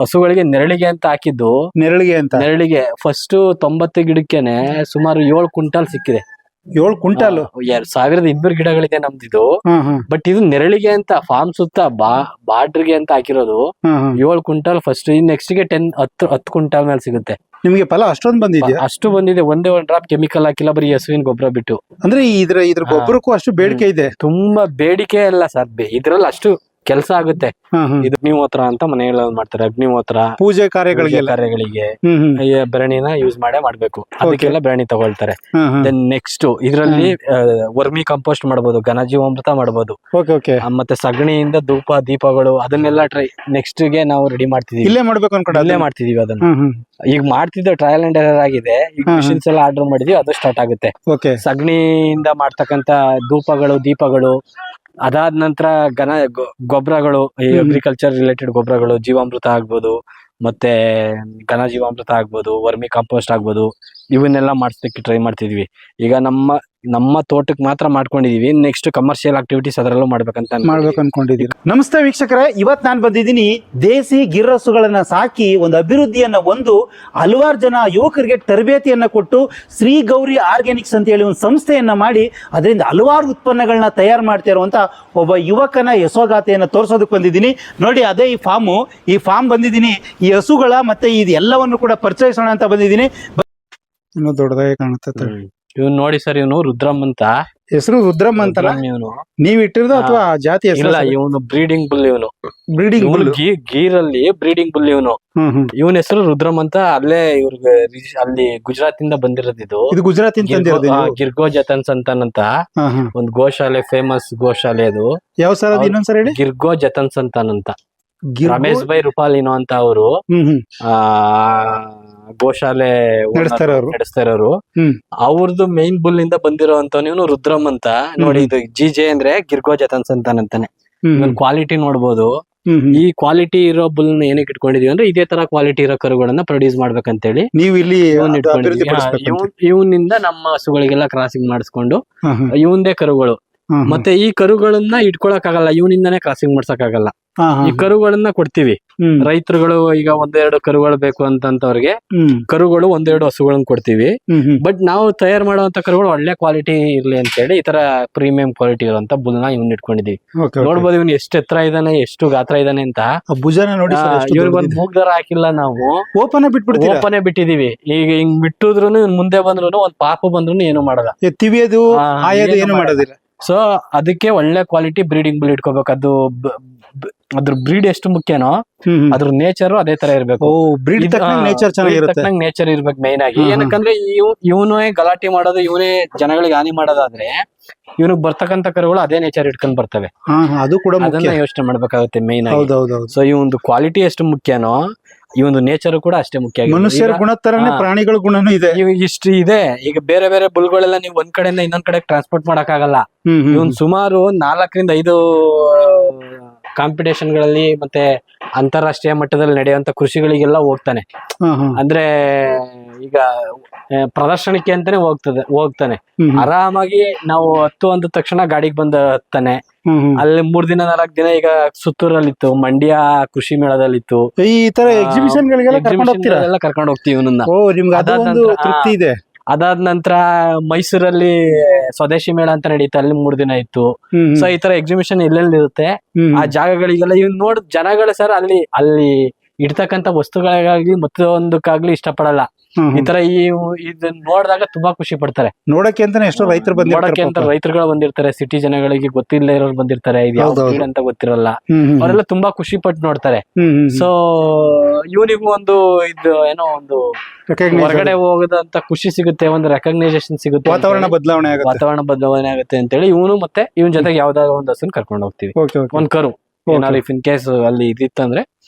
ಹಸುಗಳಿಗೆ ನೆರಳಿಗೆ ಅಂತ ಹಾಕಿದ್ದು. ನೆರಳಿಗೆ ಫಸ್ಟ್ 90 ಗಿಡಕ್ಕೆನೆ ಸುಮಾರು 7 ಕ್ವಿಂಟಾಲ್ ಸಿಕ್ಕಿದೆ. 7 ಕ್ವಿಂಟಾಲ್ 1200 ಗಿಡಗಳಿದೆ ನಮ್ದಿದು. ಬಟ್ ಇದು ನೆರಳಿಗೆ ಅಂತ ಫಾರ್ಮ್ ಸುತ್ತ ಬಾರ್ಡ್ರಿಗೆ ಅಂತ ಹಾಕಿರೋದು. 7 ಕ್ವಿಂಟಾಲ್ ಫಸ್ಟ್. ನೆಕ್ಸ್ಟ್ ಗೆ 10 ಕ್ವಿಂಟಾಲ್ ಮೇಲೆ ಸಿಗುತ್ತೆ. ನಿಮ್ಗೆ ಫಲ ಅಷ್ಟೊಂದು ಬಂದಿದೆ? ಅಷ್ಟು ಬಂದಿದೆ. ಒಂದೇ ಒಂದು ಡ್ರಾಪ್ ಕೆಮಿಕಲ್ ಹಾಕಿಲ್ಲ, ಬರೀ ಹಸುವಿನ ಗೊಬ್ಬರ ಬಿಟ್ಟು. ಅಂದ್ರೆ ಇದ್ರ ಗೊಬ್ಬರಕ್ಕೂ ಅಷ್ಟು ಬೇಡಿಕೆ ಇದೆ? ತುಂಬಾ ಬೇಡಿಕೆ ಅಲ್ಲ ಸರ್, ಇದ್ರಲ್ಲಿ ಅಷ್ಟು ಕೆಲಸ ಆಗುತ್ತೆ. ಇದು ಅಗ್ನಿಹೋತ್ರ ಅಂತ ಮನೆಯಲ್ಲಿ ಮಾಡ್ತಾರೆ. ಅಗ್ನಿಹೋತ್ರ ಪೂಜೆ ಕಾರ್ಯಗಳಿಗೆ ಬೆರಣಿನ ಯೂಸ್ ಮಾಡ್ಬೇಕು. ಅದಕ್ಕೆಲ್ಲ ಬೆರಣಿ ತಗೊಳ್ತಾರೆ. ದೆನ್ ನೆಕ್ಸ್ಟ್ ಇದ್ರಲ್ಲಿ ವರ್ಮಿ ಕಂಪೋಸ್ಟ್ ಮಾಡಬಹುದು, ಘನಜೀವಾಮೃತ ಮಾಡಬಹುದು, ಮತ್ತೆ ಸಗಣಿಯಿಂದ ದೀಪಗಳು ಅದನ್ನೆಲ್ಲ ನೆಕ್ಸ್ಟ್ ಗೆ ನಾವು ರೆಡಿ ಮಾಡ್ತಿದೀವಿ. ಇಲ್ಲೇ ಮಾಡ್ತಿದೀವಿ ಅದನ್ನ. ಈಗ ಮಾಡ್ತಿದ್ದ ಟ್ರಯಲ್ ಅಂಡ್ ಎರರ್ ಆಗಿದೆ. ಈಗ ಮಿಷಿನ್ಸ್ ಎಲ್ಲ ಆರ್ಡರ್ ಮಾಡಿದೀವಿ, ಅದು ಸ್ಟಾರ್ಟ್ ಆಗುತ್ತೆ. ಸಗಣಿಯಿಂದ ಮಾಡ್ತಕ್ಕಂತ ದೀಪಗಳು, ಅದಾದ ನಂತರ ಗೊಬ್ಬರಗಳು, ಅಗ್ರಿಕಲ್ಚರ್ ರಿಲೇಟೆಡ್ ಗೊಬ್ಬರಗಳು, ಜೀವಾಮೃತ ಆಗ್ಬೋದು, ಮತ್ತೆ ಘನ ಜೀವಾಮೃತ ಆಗ್ಬೋದು, ವರ್ಮಿ ಕಾಂಪೋಸ್ಟ್ ಆಗ್ಬೋದು, ಇವನ್ನೆಲ್ಲ ಮಾಡಿಸ್ಲಿಕ್ಕೆ ಟ್ರೈ ಮಾಡ್ತಿದ್ವಿ. ಈಗ ನಮ್ಮ ತೋಟಕ್ಕೆ ಮಾತ್ರ ಮಾಡ್ಕೊಂಡಿದೀವಿ. ನೆಕ್ಸ್ಟ್ ಕಮರ್ಷಿಯಲ್ ಆಕ್ಟಿವಿಟೀಸ್ ಅದರಲ್ಲೂ ಮಾಡ್ಬೇಕು ಅನ್ಕೊಂಡಿದೀವಿ. ನಮಸ್ತೆ ವೀಕ್ಷಕರೇ, ಇವತ್ತು ನಾನು ಬಂದಿದ್ದೀನಿ ದೇಸಿ ಗಿರ್ರಸುಗಳನ್ನ ಸಾಕಿ ಒಂದು ಅಭಿವೃದ್ಧಿಯನ್ನ ಹಲವಾರು ಜನ ಯುವಕರಿಗೆ ತರಬೇತಿಯನ್ನ ಕೊಟ್ಟು ಶ್ರೀ ಗೌರಿ ಆರ್ಗ್ಯಾನಿಕ್ಸ್ ಅಂತ ಹೇಳಿ ಒಂದು ಸಂಸ್ಥೆಯನ್ನ ಮಾಡಿ ಅದರಿಂದ ಹಲವಾರು ಉತ್ಪನ್ನಗಳನ್ನ ತಯಾರು ಮಾಡ್ತಾ ಇರುವಂತ ಒಬ್ಬ ಯುವಕನ ಯಶೋಗಾಥೆಯನ್ನ ತೋರಿಸೋದಕ್ಕೆ ಬಂದಿದ್ದೀನಿ. ನೋಡಿ, ಅದೇ ಈ ಫಾರ್ಮ್ ಬಂದಿದ್ದೀನಿ. ಈ ಹಸುಗಳ ಮತ್ತೆ ಇದು ಎಲ್ಲವನ್ನು ಕೂಡ ಪರಿಚಯಿಸೋಣ ಅಂತ ಬಂದಿದ್ದೀನಿ. ಇನ್ನೂ ದೊಡ್ಡದಾಗಿ ಕಾಣುತ್ತೆ. ಇವನು ನೋಡಿ ಸರ್, ಇವನು ರುದ್ರಮ್ ಅಂತ ಹೆಸರು. ರುದ್ರಮ್ ಅಂತ ಇವನು ನೀವ್ ಇಟ್ಟಿರೋದು ಅಥವಾ ಜಾತಿ ಹೆಸರು? ಇಲ್ಲ, ಇವನು ಬ್ರೀಡಿಂಗ್ ಬುಲ್. ಗೀರಲ್ಲಿ ಬ್ರೀಡಿಂಗ್ ಬುಲ್ ಇವನು. ಇವನ ಹೆಸರು ರುದ್ರಮ್ ಅಂತ. ಅಲ್ಲೇ ಇವ್ರಿಗೆ ಅಲ್ಲಿ ಗುಜರಾತ್ ಇಂದ ಬಂದಿರೋದು. ಇದು ಗುಜರಾತ್ ಗಿರ್ಗೋ ಜತನ್ಸ್ ಅಂತ ಒಂದು ಗೋಶಾಲೆ, ಫೇಮಸ್ ಗೋಶಾಲೆ ಅದು. ಯಾವ ಸರ್ ಅದು? ಇನ್ನೊಂದ್ಸರಿ ಹೇಳಿ. ಗಿರ್ಗೋ ಜತನ್ಸ್ ಅಂತ ರಮೇಶ್ ಬೈ ರೂಪಾಲಿನೋ ಅಂತ ಅವರು ಗೋಶಾಲೆ ನಡೆಸ್ತಾ ಇರೋರು. ಅವ್ರದ್ದು ಮೇನ್ ಬುಲ್ ಇಂದ ಬಂದಿರೋ ಅಂತ ಇವನು ರುದ್ರಮ್ ಅಂತ. ನೋಡಿ, ಇದು GJ ಅಂದ್ರೆ ಗಿರ್ಗೋ ಜತನ್ಸ್ ಅಂತಾನೆ. ಕ್ವಾಲಿಟಿ ನೋಡ್ಬೋದು. ಈ ಕ್ವಾಲಿಟಿ ಇರೋ ಬುಲ್ ಏನಕ್ಕೆ ಇಟ್ಕೊಂಡಿದೀವಿ ಅಂದ್ರೆ ಇದೇ ತರ ಕ್ವಾಲಿಟಿ ಇರೋ ಕರುಗಳನ್ನ ಪ್ರೊಡ್ಯೂಸ್ ಮಾಡ್ಬೇಕಂತೇಳಿ ನೀವು ಇಲ್ಲಿ ಇವನಿಂದ ನಮ್ಮ ಹಸುಗಳಿಗೆಲ್ಲ ಕ್ರಾಸಿಂಗ್ ಮಾಡಿಸ್ಕೊಂಡು ಇವಂದೇ ಕರುಗಳು. ಮತ್ತೆ ಈ ಕರುಗಳನ್ನ ಇಟ್ಕೊಳಕ್ ಆಗಲ್ಲ, ಇವನಿಂದಾನೇ ಕ್ರಾಸಿಂಗ್ ಮಾಡ್ಸಕ್ ಆಗಲ್ಲ. ಈ ಕರುಗಳನ್ನ ಕೊಡ್ತೀವಿ ರೈತರುಗಳು. ಈಗ 1-2 ಕರುಗಳು ಬೇಕು ಅಂತವ್ರಿಗೆ ಕರುಗಳು 1-2 ಹಸುಗಳನ್ನ ಕೊಡ್ತೀವಿ. ಬಟ್ ನಾವು ತಯಾರು ಮಾಡುವಂತ ಕರುಗಳು ಒಳ್ಳೆ ಕ್ವಾಲಿಟಿ ಇರ್ಲಿ ಅಂತ ಹೇಳಿ ಈ ತರ ಪ್ರೀಮಿಯಂ ಕ್ವಾಲಿಟಿ ಇರುವಂತ ಬುಲ್ನ ಇವ್ನ ಇಟ್ಕೊಂಡಿದೀವಿ. ನೋಡ್ಬೋದು ಇವ್ನು ಎಷ್ಟು ಎತ್ತರ ಇದಾನೆ, ಎಷ್ಟು ಗಾತ್ರ ಇದಾನೆ ಅಂತ. ಭುಜನ ನೋಡಿ. ಇವ್ರಿಗೆ ಒಂದು ಮೂಗ್ದಾರ ಹಾಕಿಲ್ಲ, ನಾವು ಓಪನ್ ಬಿಟ್ಟಿದೀವಿ. ಈಗ ಹಿಂಗ್ ಬಿಟ್ಟಿದ್ರು ಮುಂದೆ ಬಂದ್ರು ಒಂದ್ ಪಾಪು ಬಂದ್ರು ಏನು ಮಾಡಲ್ಲ, ತಿವಿಯೋದು ಏನು ಮಾಡೋದಿಲ್ಲ. ಸೊ ಅದಕ್ಕೆ ಒಳ್ಳೆ ಕ್ವಾಲಿಟಿ ಬ್ರೀಡಿಂಗ್ ಬುಲ್ ಇಟ್ಕೋಬೇಕು. ಅದ್ರ ಬ್ರೀಡ್ ಎಷ್ಟು ಮುಖ್ಯನೋ ಅದ್ರ ನೇಚರ್ ಅದೇ ತರ ಇರ್ಬೇಕು. ನೇಚರ್ ಇರ್ಬೇಕು ಮೈನ್ ಆಗಿ. ಏನಕ್ಕಂದ್ರೆ ಇವನೇ ಗಲಾಟೆ ಮಾಡೋದು, ಇವನೇ ಜನಗಳಿಗೆ ಹಾನಿ ಮಾಡೋದಾದ್ರೆ ಇವನಿಗೆ ಬರ್ತಕ್ಕಂತ ಕರುಗಳು ಅದೇ ನೇಚರ್ ಇಟ್ಕೊಂಡ್ ಬರ್ತವೆ. ಅದನ್ನ ಯೋಚನೆ ಮಾಡ್ಬೇಕಾಗುತ್ತೆ ಮೈನ್ ಆಗಿ. ಸೊ ಈ ಒಂದು ಕ್ವಾಲಿಟಿ ಎಷ್ಟು ಮುಖ್ಯನೋ ಈ ಒಂದು ನೇಚರ್ ಕೂಡ ಅಷ್ಟೇ ಮುಖ್ಯ. ಮನುಷ್ಯರ ಗುಣ ತರನೇ ಪ್ರಾಣಿಗಳ ಗುಣನೂ ಇದೆ. ಇಷ್ಟು ಇದೆ. ಈಗ ಬೇರೆ ಬೇರೆ ಬುಲ್ಗಳೆಲ್ಲ ನೀವು ಒಂದ್ ಕಡೆಯಿಂದ ಇನ್ನೊಂದ್ ಕಡೆ ಟ್ರಾನ್ಸ್ಪೋರ್ಟ್ ಮಾಡಕ್ ಆಗಲ್ಲ. ಇವನ್ ಸುಮಾರು 4-5 ಕಾಂಪಿಟೇಷನ್ ಗಳಲ್ಲಿ ಮತ್ತೆ ಅಂತಾರಾಷ್ಟ್ರೀಯ ಮಟ್ಟದಲ್ಲಿ ನಡೆಯುವಂತ ಕೃಷಿಗಳಿಗೆಲ್ಲ ಹೋಗ್ತಾನೆ. ಅಂದ್ರೆ ಈಗ ಪ್ರದರ್ಶನಕ್ಕೆ ಅಂತಾನೆ ಹೋಗ್ತಾನೆ. ಆರಾಮಾಗಿ ನಾವು ಅಂದ ತಕ್ಷಣ ಗಾಡಿಗೆ ಬಂದು ಹತ್ತಾನೆ. ಅಲ್ಲಿ 3 ದಿನ 4 ದಿನ ಈಗ ಸುತ್ತೂರಲ್ಲಿತ್ತು, ಮಂಡ್ಯ ಕೃಷಿ ಮೇಳದಲ್ಲಿತ್ತು, ಈ ತರ ಎಕ್ಸಿಬಿಷನ್ ಗಳಿಗೆಲ್ಲ ಕರ್ಕೊಂಡು ಹೋಗ್ತೀವಿ ಇವನನ್ನ. ಅದಾದ ನಂತರ ಮೈಸೂರಲ್ಲಿ ಸ್ವದೇಶಿ ಮೇಳ ಅಂತ ನಡೀತೆ, ಅಲ್ಲಿ 3 ದಿನ ಇತ್ತು. ಸೊ ಈ ತರ ಎಕ್ಸಿಬಿಷನ್ ಎಲ್ಲೆಲ್ಲಿ ಇರುತ್ತೆ ಆ ಜಾಗಗಳಿಗೆಲ್ಲ ಇವ್ ನೋಡ್ ಜನಗಳು ಸರ್ ಅಲ್ಲಿ ಇಡ್ತಕ್ಕಂತ ವಸ್ತುಗಳಿಗಾಗ್ಲಿ ಮತ್ತೊಂದಕ್ಕಾಗ್ಲಿ ಇಷ್ಟಪಡಲ್ಲ. ಈ ತರ ಇದನ್ನ ನೋಡಿದಾಗ ತುಂಬಾ ಖುಷಿ ಪಡ್ತಾರೆ. ನೋಡಕ್ಕೆ ಅಂತಾನೆ ಎಷ್ಟೋ ರೈತರುಗಳು ಬಂದಿರ್ತಾರೆ, ಸಿಟಿ ಜನಗಳಿಗೆ ಗೊತ್ತಿಲ್ಲ ಇರೋರು ಬಂದಿರ್ತಾರೆ, ಇದು ಯಾವ ಬ್ರೀಡ್ ಅಂತ ಗೊತ್ತಿರಲ್ಲ, ಅವರೆಲ್ಲ ತುಂಬಾ ಖುಷಿ ಪಟ್ಟು ನೋಡ್ತಾರೆ. ಸೊ ಇವನಿಗೂ ಒಂದು ಇದು ಏನೋ ಒಂದು ಹೊರಗಡೆ ಹೋಗದಂತ ಖುಷಿ ಸಿಗುತ್ತೆ, ಒಂದು ರೆಕಗ್ನೈಸೇಷನ್ ಸಿಗುತ್ತೆ, ವಾತಾವರಣ ಬದಲಾವಣೆ ಆಗುತ್ತೆ ಅಂತೇಳಿ ಇವನು ಮತ್ತೆ ಇವನ್ ಜೊತೆಗೆ ಯಾವ್ದಾದ್ರು ಒಂದ್ ಹಸುನ್ ಕರ್ಕೊಂಡು ಹೋಗ್ತೀವಿ. ಒಂದ್ ಕರು ಏನಾದ್ರು ಇಫ್ ಇನ್ ಕೇಸ್ ಅಲ್ಲಿ ಇದಿತ್ತಂದ್ರೆ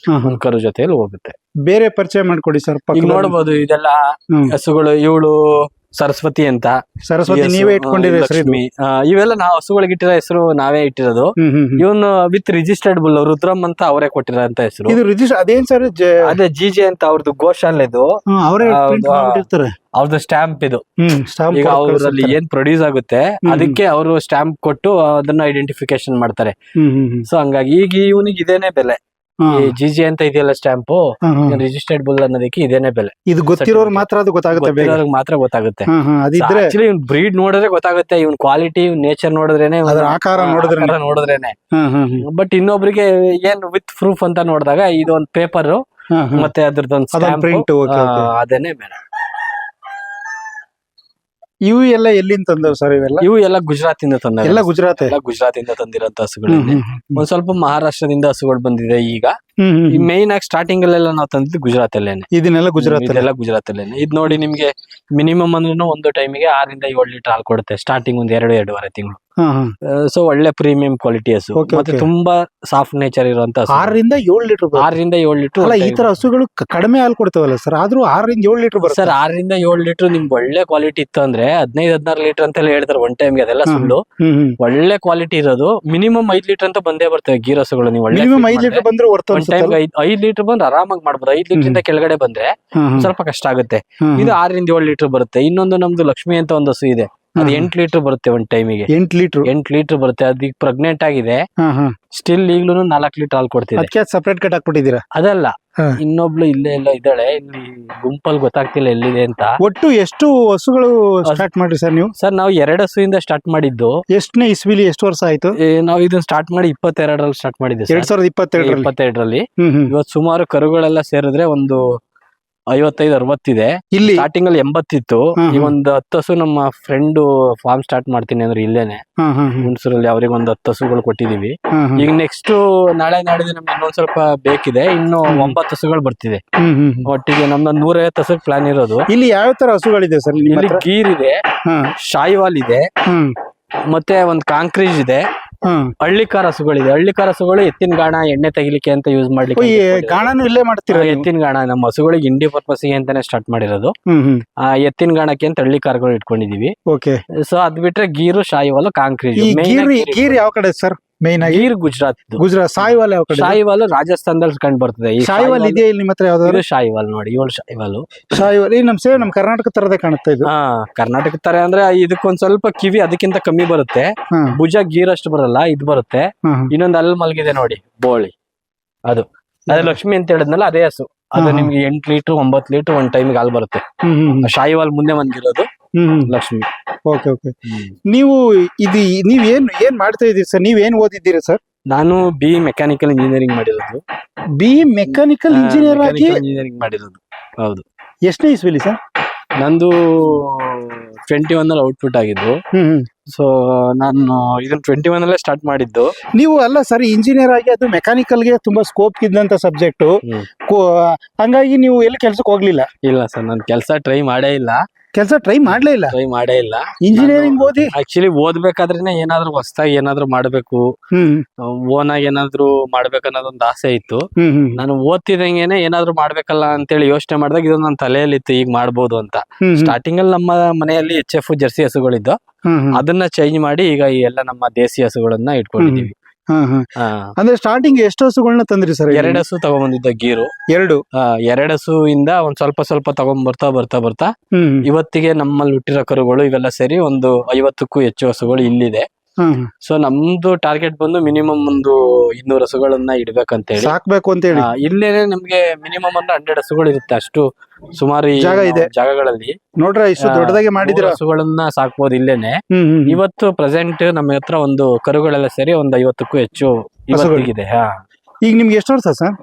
ಒಂದ್ ಕರು ಜೊತೆಯಲ್ಲಿ ಹೋಗುತ್ತೆ. ಬೇರೆ ಪರಿಚಯ ಮಾಡ್ಕೊಡಿ ಸರ್. ಈಗ ನೋಡ್ಬೋದು ಇದೆಲ್ಲ ಹಸುಗಳು. ಇವಳು ಸರಸ್ವತಿ ಅಂತ. ಸರಸ್ವತಿ ನೀವೇ ಇಟ್ಕೊಂಡಿರೋ ಹೆಸರು? ಇವೆಲ್ಲ ನಾವು ಹಸುಗಳಿಗೆ ಇಟ್ಟಿರೋ ಹೆಸರು ನಾವೇ ಇಟ್ಟಿರೋದು. ಇವನು ವಿತ್ ರಿಜಿಸ್ಟರ್ಡ್ ಬುಲ್ ರುದ್ರಮ್ ಅಂತ ಅವರೇ ಕೊಟ್ಟಿರೋಂತ ಹೆಸರು. ಅದೇನ್ ಸರ್? ಅದೇ GJ ಅಂತ ಅವ್ರದ್ದು ಗೋಶಾಲೆದು ಅವ್ರದ್ದು ಸ್ಟ್ಯಾಂಪ್ ಇದು. ಈಗ ಅವ್ರಲ್ಲಿ ಏನ್ ಪ್ರೊಡ್ಯೂಸ್ ಆಗುತ್ತೆ ಅದಕ್ಕೆ ಅವರು ಸ್ಟ್ಯಾಂಪ್ ಕೊಟ್ಟು ಅದನ್ನ ಐಡೆಂಟಿಫಿಕೇಶನ್ ಮಾಡ್ತಾರೆ. ಸೊ ಹಂಗಾಗಿ ಈಗ ಇವನಿಗೆ ಇದೇನೆ ಬೆಲೆ. ಈ ಜಿಜಿ ಅಂತ ಇದೆಯಲ್ಲ ಸ್ಟ್ಯಾಂಪು, ರಿಜಿಸ್ಟರ್ಡ್ ಬುಲ್ ಅನ್ನೋದಕ್ಕೆ ಇದೇನೆ ಬೆಲೆ. ಇದು ಗೊತ್ತಿರೋರು ಮಾತ್ರ ಅದು ಗೊತ್ತಾಗುತ್ತೆ, ಮಾತ್ರ ಗೊತ್ತಾಗುತ್ತೆ. ಅದಿದ್ರೆ ಆಕ್ಚುಲಿ ಇವ್ನ್ ಬ್ರೀಡ್ ನೋಡಿದ್ರೆ ಗೊತ್ತಾಗುತ್ತೆ, ಇವ್ನ ಕ್ವಾಲಿಟಿ, ಇವ್ನ ನೇಚರ್ ನೋಡಿದ್ರೇನೆ, ಅದ್ರ ಆಕಾರ ನೋಡಿದ್ರೇನೆ. ಬಟ್ ಇನ್ನೊಬ್ರಿಗೆ ಏನ್ ವಿತ್ ಪ್ರೂಫ್ ಅಂತ ನೋಡಿದಾಗ ಇದೊಂದ್ ಪೇಪರ್ ಮತ್ತೆ ಅದ್ರದ್ದೊಂದು ಪ್ರಿಂಟ್ ಅದೇನೆ ಬೇಡ. ಇವು ಎಲ್ಲ ಎಲ್ಲಿಂದ ತಂದವ್ ಸರ್? ಇವು ಎಲ್ಲ ಗುಜರಾತ್ ಇಂದ ತಂದ, ಎಲ್ಲ ಗುಜರಾತ್ ಇಂದ ತಂದಿರೋಂತ ಹಸುಗಳು. ಒಂದ್ ಸ್ವಲ್ಪ ಮಹಾರಾಷ್ಟ್ರದಿಂದ ಹಸುಗಳು ಬಂದಿದೆ ಈಗ. ಮೇನ್ ಆಗಿ ಸ್ಟಾರ್ಟಿಂಗ್ ಅಲ್ಲೆಲ್ಲ ನಾವು ತಂದಿದ್ದು ಗುಜರಾತ್ ಅಲ್ಲೇನೆ. ಇದನ್ನೆಲ್ಲ ಗುಜರಾತ್ ಅಲ್ಲೇನೆ. ಇದ್ ನೋಡಿ ನಿಮ್ಗೆ ಮಿನಿಮಮ್ ಅಂದ್ರೂ ಒಂದು ಟೈಮಿಗೆ 6 ರಿಂದ 7 ಲೀಟರ್ ಹಾಲು ಕೊಡುತ್ತೆ, ಸ್ಟಾರ್ಟಿಂಗ್ ಒಂದ್ 2-2.5 ತಿಂಗಳು. ಸೊ ಒಳ್ಳೆ ಪ್ರೀಮಿಯಂ ಕ್ವಾಲಿಟಿ ಹಸು, ಮತ್ತೆ ತುಂಬಾ ಸಾಫ್ಟ್ ನೇಚರ್ ಇರುವಂತ 6 ರಿಂದ 7 ಲೀಟರ್. 6 ರಿಂದ 7 ಲೀಟರ್. ಈ ತರ ಹಸುಗಳು ಕಡಿಮೆ ಹಾಲು ಕೊಡ್ತಾವಲ್ಲ ಸರ್, ಆದ್ರೂ 6 ರಿಂದ 7 ಲೀಟರ್ ಬರುತ್ತೆ ಸರ್. 6 ರಿಂದ 7 ಲೀಟರ್ ನಿಮ್ಗೆ ಒಳ್ಳೆ ಕ್ವಾಲಿಟಿ ಇತ್ತು ಅಂದ್ರೆ 15-16 ಲೀಟರ್ ಅಂತೆಲ್ಲ ಹೇಳ್ತಾರೆ ಒನ್ ಟೈಮ್ಗೆ. ಅದೆಲ್ಲ ಸುಳ್ಳು. ಒಳ್ಳೆ ಕ್ವಾಲಿಟಿ ಇರೋದು ಮಿನಿಮಮ್ 5 ಲೀಟರ್ ಅಂತ ಬಂದೇ ಬರ್ತವೆ ಗೀರ್ ಹಸುಗಳು. ನೀವು ಒಳ್ಳೆ 5 ಲೀಟರ್ ಬಂದ್ರೆ ಒನ್ ಟೈಮ್ 5 ಲೀಟರ್ ಬಂದ್ರೆ ಆರಾಮಾಗಿ ಮಾಡ್ಬೋದು. 5 ಲೀಟರ್ ಇಂದ ಕೆಳಗಡೆ ಬಂದ್ರೆ ಸ್ವಲ್ಪ ಕಷ್ಟ ಆಗುತ್ತೆ. ಇದು 6 ರಿಂದ 7 ಲೀಟರ್ ಬರುತ್ತೆ. ಇನ್ನೊಂದು ನಮ್ದು ಲಕ್ಷ್ಮಿ ಅಂತ ಒಂದು ಹಸು ಇದೆ, ಅದು 8 ಲೀಟರ್ ಬರುತ್ತೆ ಒಂದ್ ಟೈಮಿಗೆ. 8 ಲೀಟರ್ ಬರುತ್ತೆ. ಅದಕ್ಕೆ ಪ್ರೆಗ್ನೆಂಟ್ ಆಗಿದೆ, ಸ್ಟಿಲ್ ಈಗ್ಲೂ 4 ಲೀಟರ್ ಹಾಲು ಕೊಡ್ತಿದೆ. ಸಪರೇಟ್ ಕಟ್ ಹಾಕ್ಬಿಟ್ಟಿದ್ದೀರಾ? ಅದಲ್ಲ, ಇನ್ನೊಬ್ಳು ಇಲ್ಲೇ ಎಲ್ಲ ಇದ್ದಾಳೆ, ಇಲ್ಲಿ ಗುಂಪಲ್ಲಿ ಗೊತ್ತಾಗ್ತಿಲ್ಲ ಎಲ್ಲಿದೆ ಅಂತ. ಒಟ್ಟು ಎಷ್ಟು ಹಸುಗಳು ಸ್ಟಾರ್ಟ್ ಮಾಡ್ರಿ ಸರ್ ನೀವು? ಸರ್ ನಾವು 2 ಹಸುವಿಂದ ಸ್ಟಾರ್ಟ್ ಮಾಡಿದ್ದು. ಎಷ್ಟನೇ ಇಸ್ವಿಲಿ ಎಷ್ಟು ವರ್ಷ ಆಯ್ತು? ನಾವು ಇದನ್ನ ಸ್ಟಾರ್ಟ್ ಮಾಡಿ 22ರಲ್ಲಿ ಸ್ಟಾರ್ಟ್ ಮಾಡಿದ್ದೆ, 2022ರಲ್ಲಿ. ಇವತ್ತು ಸುಮಾರು ಕರುಗಳೆಲ್ಲ ಸೇರಿದ್ರೆ ಒಂದು 55-60 ಇದೆ. ಇಲ್ಲಿ ಸ್ಟಾರ್ಟಿಂಗ್ ಅಲ್ಲಿ 80 ಇತ್ತು. ಈಗ ಒಂದು 10 ಹಸು ನಮ್ಮ ಫ್ರೆಂಡ್ ಫಾರ್ಮ್ ಸ್ಟಾರ್ಟ್ ಮಾಡ್ತೀನಿ ಅಂದ್ರೆ ಇಲ್ಲೇನೆ ಹುಣಸೂರಲ್ಲಿ, ಅವ್ರಿಗೆ ಒಂದು 10 ಹಸುಗಳು ಕೊಟ್ಟಿದೀವಿ. ಈಗ ನೆಕ್ಸ್ಟ್ ನಾಳೆ ನಾಡಿದ್ದು ನಮ್ಗೆ ಇನ್ನೊಂದ್ ಸ್ವಲ್ಪ ಬೇಕಿದೆ, ಇನ್ನು 9 ಹಸುಗಳು ಬರ್ತಿದೆ. ಒಟ್ಟಿಗೆ ನಮ್ದು 150 ಹಸು ಪ್ಲಾನ್ ಇರೋದು. ಇಲ್ಲಿ ಯಾವ ತರ ಹಸುಗಳಿದೆ ಸರ್? ಇಲ್ಲಿ ಗೀರ್ ಇದೆ, ಶಾಯಿವಾಲ್ ಇದೆ, ಮತ್ತೆ ಒಂದು ಕಾಂಕ್ರೀಜ್ ಇದೆ, ಹಳ್ಳಿಕಾರ ಹಸುಗಳಿದೆ. ಹಳ್ಳಿಕಾರ ಹಸುಗಳು ಎತ್ತಿನ ಗಾಣ ಎಣ್ಣೆ ತೆಗಿಲಿಕ್ಕೆ ಅಂತ ಯೂಸ್ ಮಾಡ್ಲಿಕ್ಕೆ. ಗಾಣನು ಇಲ್ಲೇ ಮಾಡ್ತೀರಾ? ಎತ್ತಿನ ಗಾಣ ನಮ್ಮ ಹಸುಗಳಿಗೆ ಇಂಡಿ ಪರ್ಪಸ್ ಗೆ ಅಂತಾನೆ ಸ್ಟಾರ್ಟ್ ಮಾಡಿರೋದು. ಆ ಎತ್ತಿನ ಗಾಣಕ್ಕೆ ಅಂತ ಹಳ್ಳಿಕಾರಗಳು ಇಟ್ಕೊಂಡಿದೀವಿ. ಸೊ ಅದ್ ಬಿಟ್ರೆ ಗೀರು, ಶಾಯಿವಾಲ್, ಕಾಂಕ್ರೀಜ್. ಗೀರ್ ಯಾವ ಕಡೆ ಸರ್? ಮೇನ್ ಆಗಿ ಗೀರ್ ಗುಜರಾತ್. ಸಾಯಿವಾಲ್ ಯಾವ ಕಡೆ? ಶಾಯಿವಾಲ್ ರಾಜಸ್ಥಾನದಲ್ಲಿ ಕಂಡು ಬರ್ತದೆ. ಶಾಯಿವಾಲ್ ಇದೆಯಾ ಇಲ್ಲಿ ಮಾತ್ರ? ಯಾವ್ದು ಶಾಯಿವಾಲ್ ನೋಡಿ, ಇವಳು ಶಾಯಿವಾಲ್. ನಮ್ ಕರ್ನಾಟಕ ತರದೇ ಕಾಣುತ್ತೆ ಇದು. ಕರ್ನಾಟಕ ತರ ಅಂದ್ರೆ ಇದಕ್ಕೊಂದ್ ಸ್ವಲ್ಪ ಕಿವಿ ಅದಕ್ಕಿಂತ ಕಮ್ಮಿ ಬರುತ್ತೆ, ಭುಜ ಗೀರ್ ಅಷ್ಟು ಬರಲ್ಲ, ಇದು ಬರುತ್ತೆ. ಇನ್ನೊಂದು ಅಲ್ಲಿ ಮಲಗಿದೆ ನೋಡಿ ಬೋಳಿ, ಅದು ಲಕ್ಷ್ಮಿ ಅಂತ ಹೇಳಿದ್ನಲ್ಲ, ಅದೇ ಹಸು. ಅದು ನಿಮ್ಗೆ 8 ಲೀಟರ್ 9 ಲೀಟರ್ ಒಂದ್ ಟೈಮಿಗೆ ಹಾಲು ಬರುತ್ತೆ. ಶಾಯಿವಾಲ್ ಮುಂದೆ ಬಂದಿರೋದು ಲಕ್ಷ್ಮಿ. ನೀವು ಏನ್ ಮಾಡ್ತಾ ಇದೀರಿ ಸರ್? ನೀವೇನ್ ಓದಿದ್ದೀರಾ ಸರ್? ನಾನು BE ಮೆಕ್ಯಾನಿಕಲ್ ಇಂಜಿನಿಯರಿಂಗ್ ಮಾಡಿರೋದು. BE ಮೆಕ್ಯಾನಿಕಲ್ ಇಂಜಿನಿಯರಿಂಗ್ ಮಾಡಿರೋದು. ಹೌದು. ಎಷ್ಟನೇ ಇಸ್ವಿಲಿ ಸರ್? ನಂದು 21 ಔಟ್ಪುಟ್ ಆಗಿದ್ದು. ಸೊ ನಾನು ಇದನ್ನ 21 ಅಲ್ಲೇ ಸ್ಟಾರ್ಟ್ ಮಾಡಿದ್ದು. ನೀವು ಅಲ್ಲ ಸರ್, ಇಂಜಿನಿಯರ್ ಆಗಿ ಅದು ಮೆಕ್ಯಾನಿಕಲ್ಗೆ ತುಂಬಾ ಸ್ಕೋಪ್ ಇದ್ದಂತ ಸಬ್ಜೆಕ್ಟ್, ಹಂಗಾಗಿ ನೀವು ಎಲ್ಲಿ ಕೆಲ್ಸಕ್ಕೆ ಹೋಗ್ಲಿಲ್ಲ? ಇಲ್ಲ ಸರ್, ನಾನು ಕೆಲಸ ಟ್ರೈ ಮಾಡೇ ಇಲ್ಲ. ಟ್ರೈ ಮಾಡಲೇ ಇಲ್ಲ. ಇಂಜಿನಿಯರಿಂಗ್ ಓದಿ ಆಕ್ಚುಲಿ ಓದ್ಬೇಕಾದ್ರೆ ಏನಾದ್ರು ಹೊಸದಾಗಿ ಏನಾದ್ರು ಮಾಡ್ಬೇಕು, ಓನ್ ಆಗಿ ಏನಾದ್ರು ಮಾಡ್ಬೇಕನ್ನೋದೊಂದು ಆಸೆ ಇತ್ತು. ನಾನು ಓದ್ತಿದಂಗೆನೆ ಏನಾದ್ರು ಮಾಡ್ಬೇಕಲ್ಲ ಅಂತೇಳಿ ಯೋಚನೆ ಮಾಡಿದಾಗ ಇದು ನನ್ನ ತಲೆಯಲ್ಲಿ ಇತ್ತು, ಈಗ ಮಾಡ್ಬೋದು ಅಂತ. ಸ್ಟಾರ್ಟಿಂಗ್ ಅಲ್ಲಿ ನಮ್ಮ ಮನೆಯಲ್ಲಿ HF ಜರ್ಸಿ ಹಸುಗಳಿದ್ದು, ಅದನ್ನ ಚೇಂಜ್ ಮಾಡಿ ಈಗ ಎಲ್ಲ ನಮ್ಮ ದೇಸಿ ಹಸುಗಳನ್ನ ಇಟ್ಕೊಂಡಿದೀವಿ. ಅಂದ್ರೆ ಸ್ಟಾರ್ಟಿಂಗ್ ಎಷ್ಟು ಹಸುಗಳನ್ನ ತಂದ್ರಿ ಸರ್? 2 ಹಸು ತಗೊಂಡ್ಬಂದಿದ್ದ ಗೀರು. 2 ಹಸು ಇಂದ ಒಂದ್ ಸ್ವಲ್ಪ ತಗೊಂಡ್ ಬರ್ತಾ ಇವತ್ತಿಗೆ ನಮ್ಮಲ್ಲಿ ಹುಟ್ಟಿರೋ ಕರುಗಳು ಇವೆಲ್ಲ ಸೇರಿ ಒಂದು 50ಕ್ಕೂ ಹೆಚ್ಚು ಹಸುಗಳು ಇಲ್ಲಿದೆ. ಸೊ ನಮ್ದು ಟಾರ್ಗೆಟ್ ಬಂದು ಮಿನಿಮಮ್ ಒಂದು 200 ಹಸುಗಳನ್ನ ಇಡ್ಬೇಕಂತ ಹೇಳಿ, ಸಾಕ್ಬೇಕು ಅಂತ ಹೇಳಿ. ಇಲ್ಲೇನೆ ನಮ್ಗೆ ಮಿನಿಮಮ್ ಒಂದು 100 ಹಸುಗಳು ಇರುತ್ತೆ. ಅಷ್ಟು ಸುಮಾರು ಜಾಗಗಳಲ್ಲಿ ನೋಡ್ರ ಇಷ್ಟು ದೊಡ್ಡದಾಗಿ ಮಾಡಿದಿರ ಹಸುಗಳನ್ನ ಸಾಕ್ಬೋದು ಇಲ್ಲೇನೆ. ಇವತ್ತು ಪ್ರೆಸೆಂಟ್ ನಮ್ಮ ಹತ್ರ ಒಂದು ಕರುಗಳೆಲ್ಲ ಸೇರಿ ಒಂದು 50ಕ್ಕೂ ಹೆಚ್ಚು ಇವತ್ತಿಗಿದೆ. ಈಗ ನಿಮ್ಗೆ ಎಷ್ಟು ವರ್ಷ ಸರ್?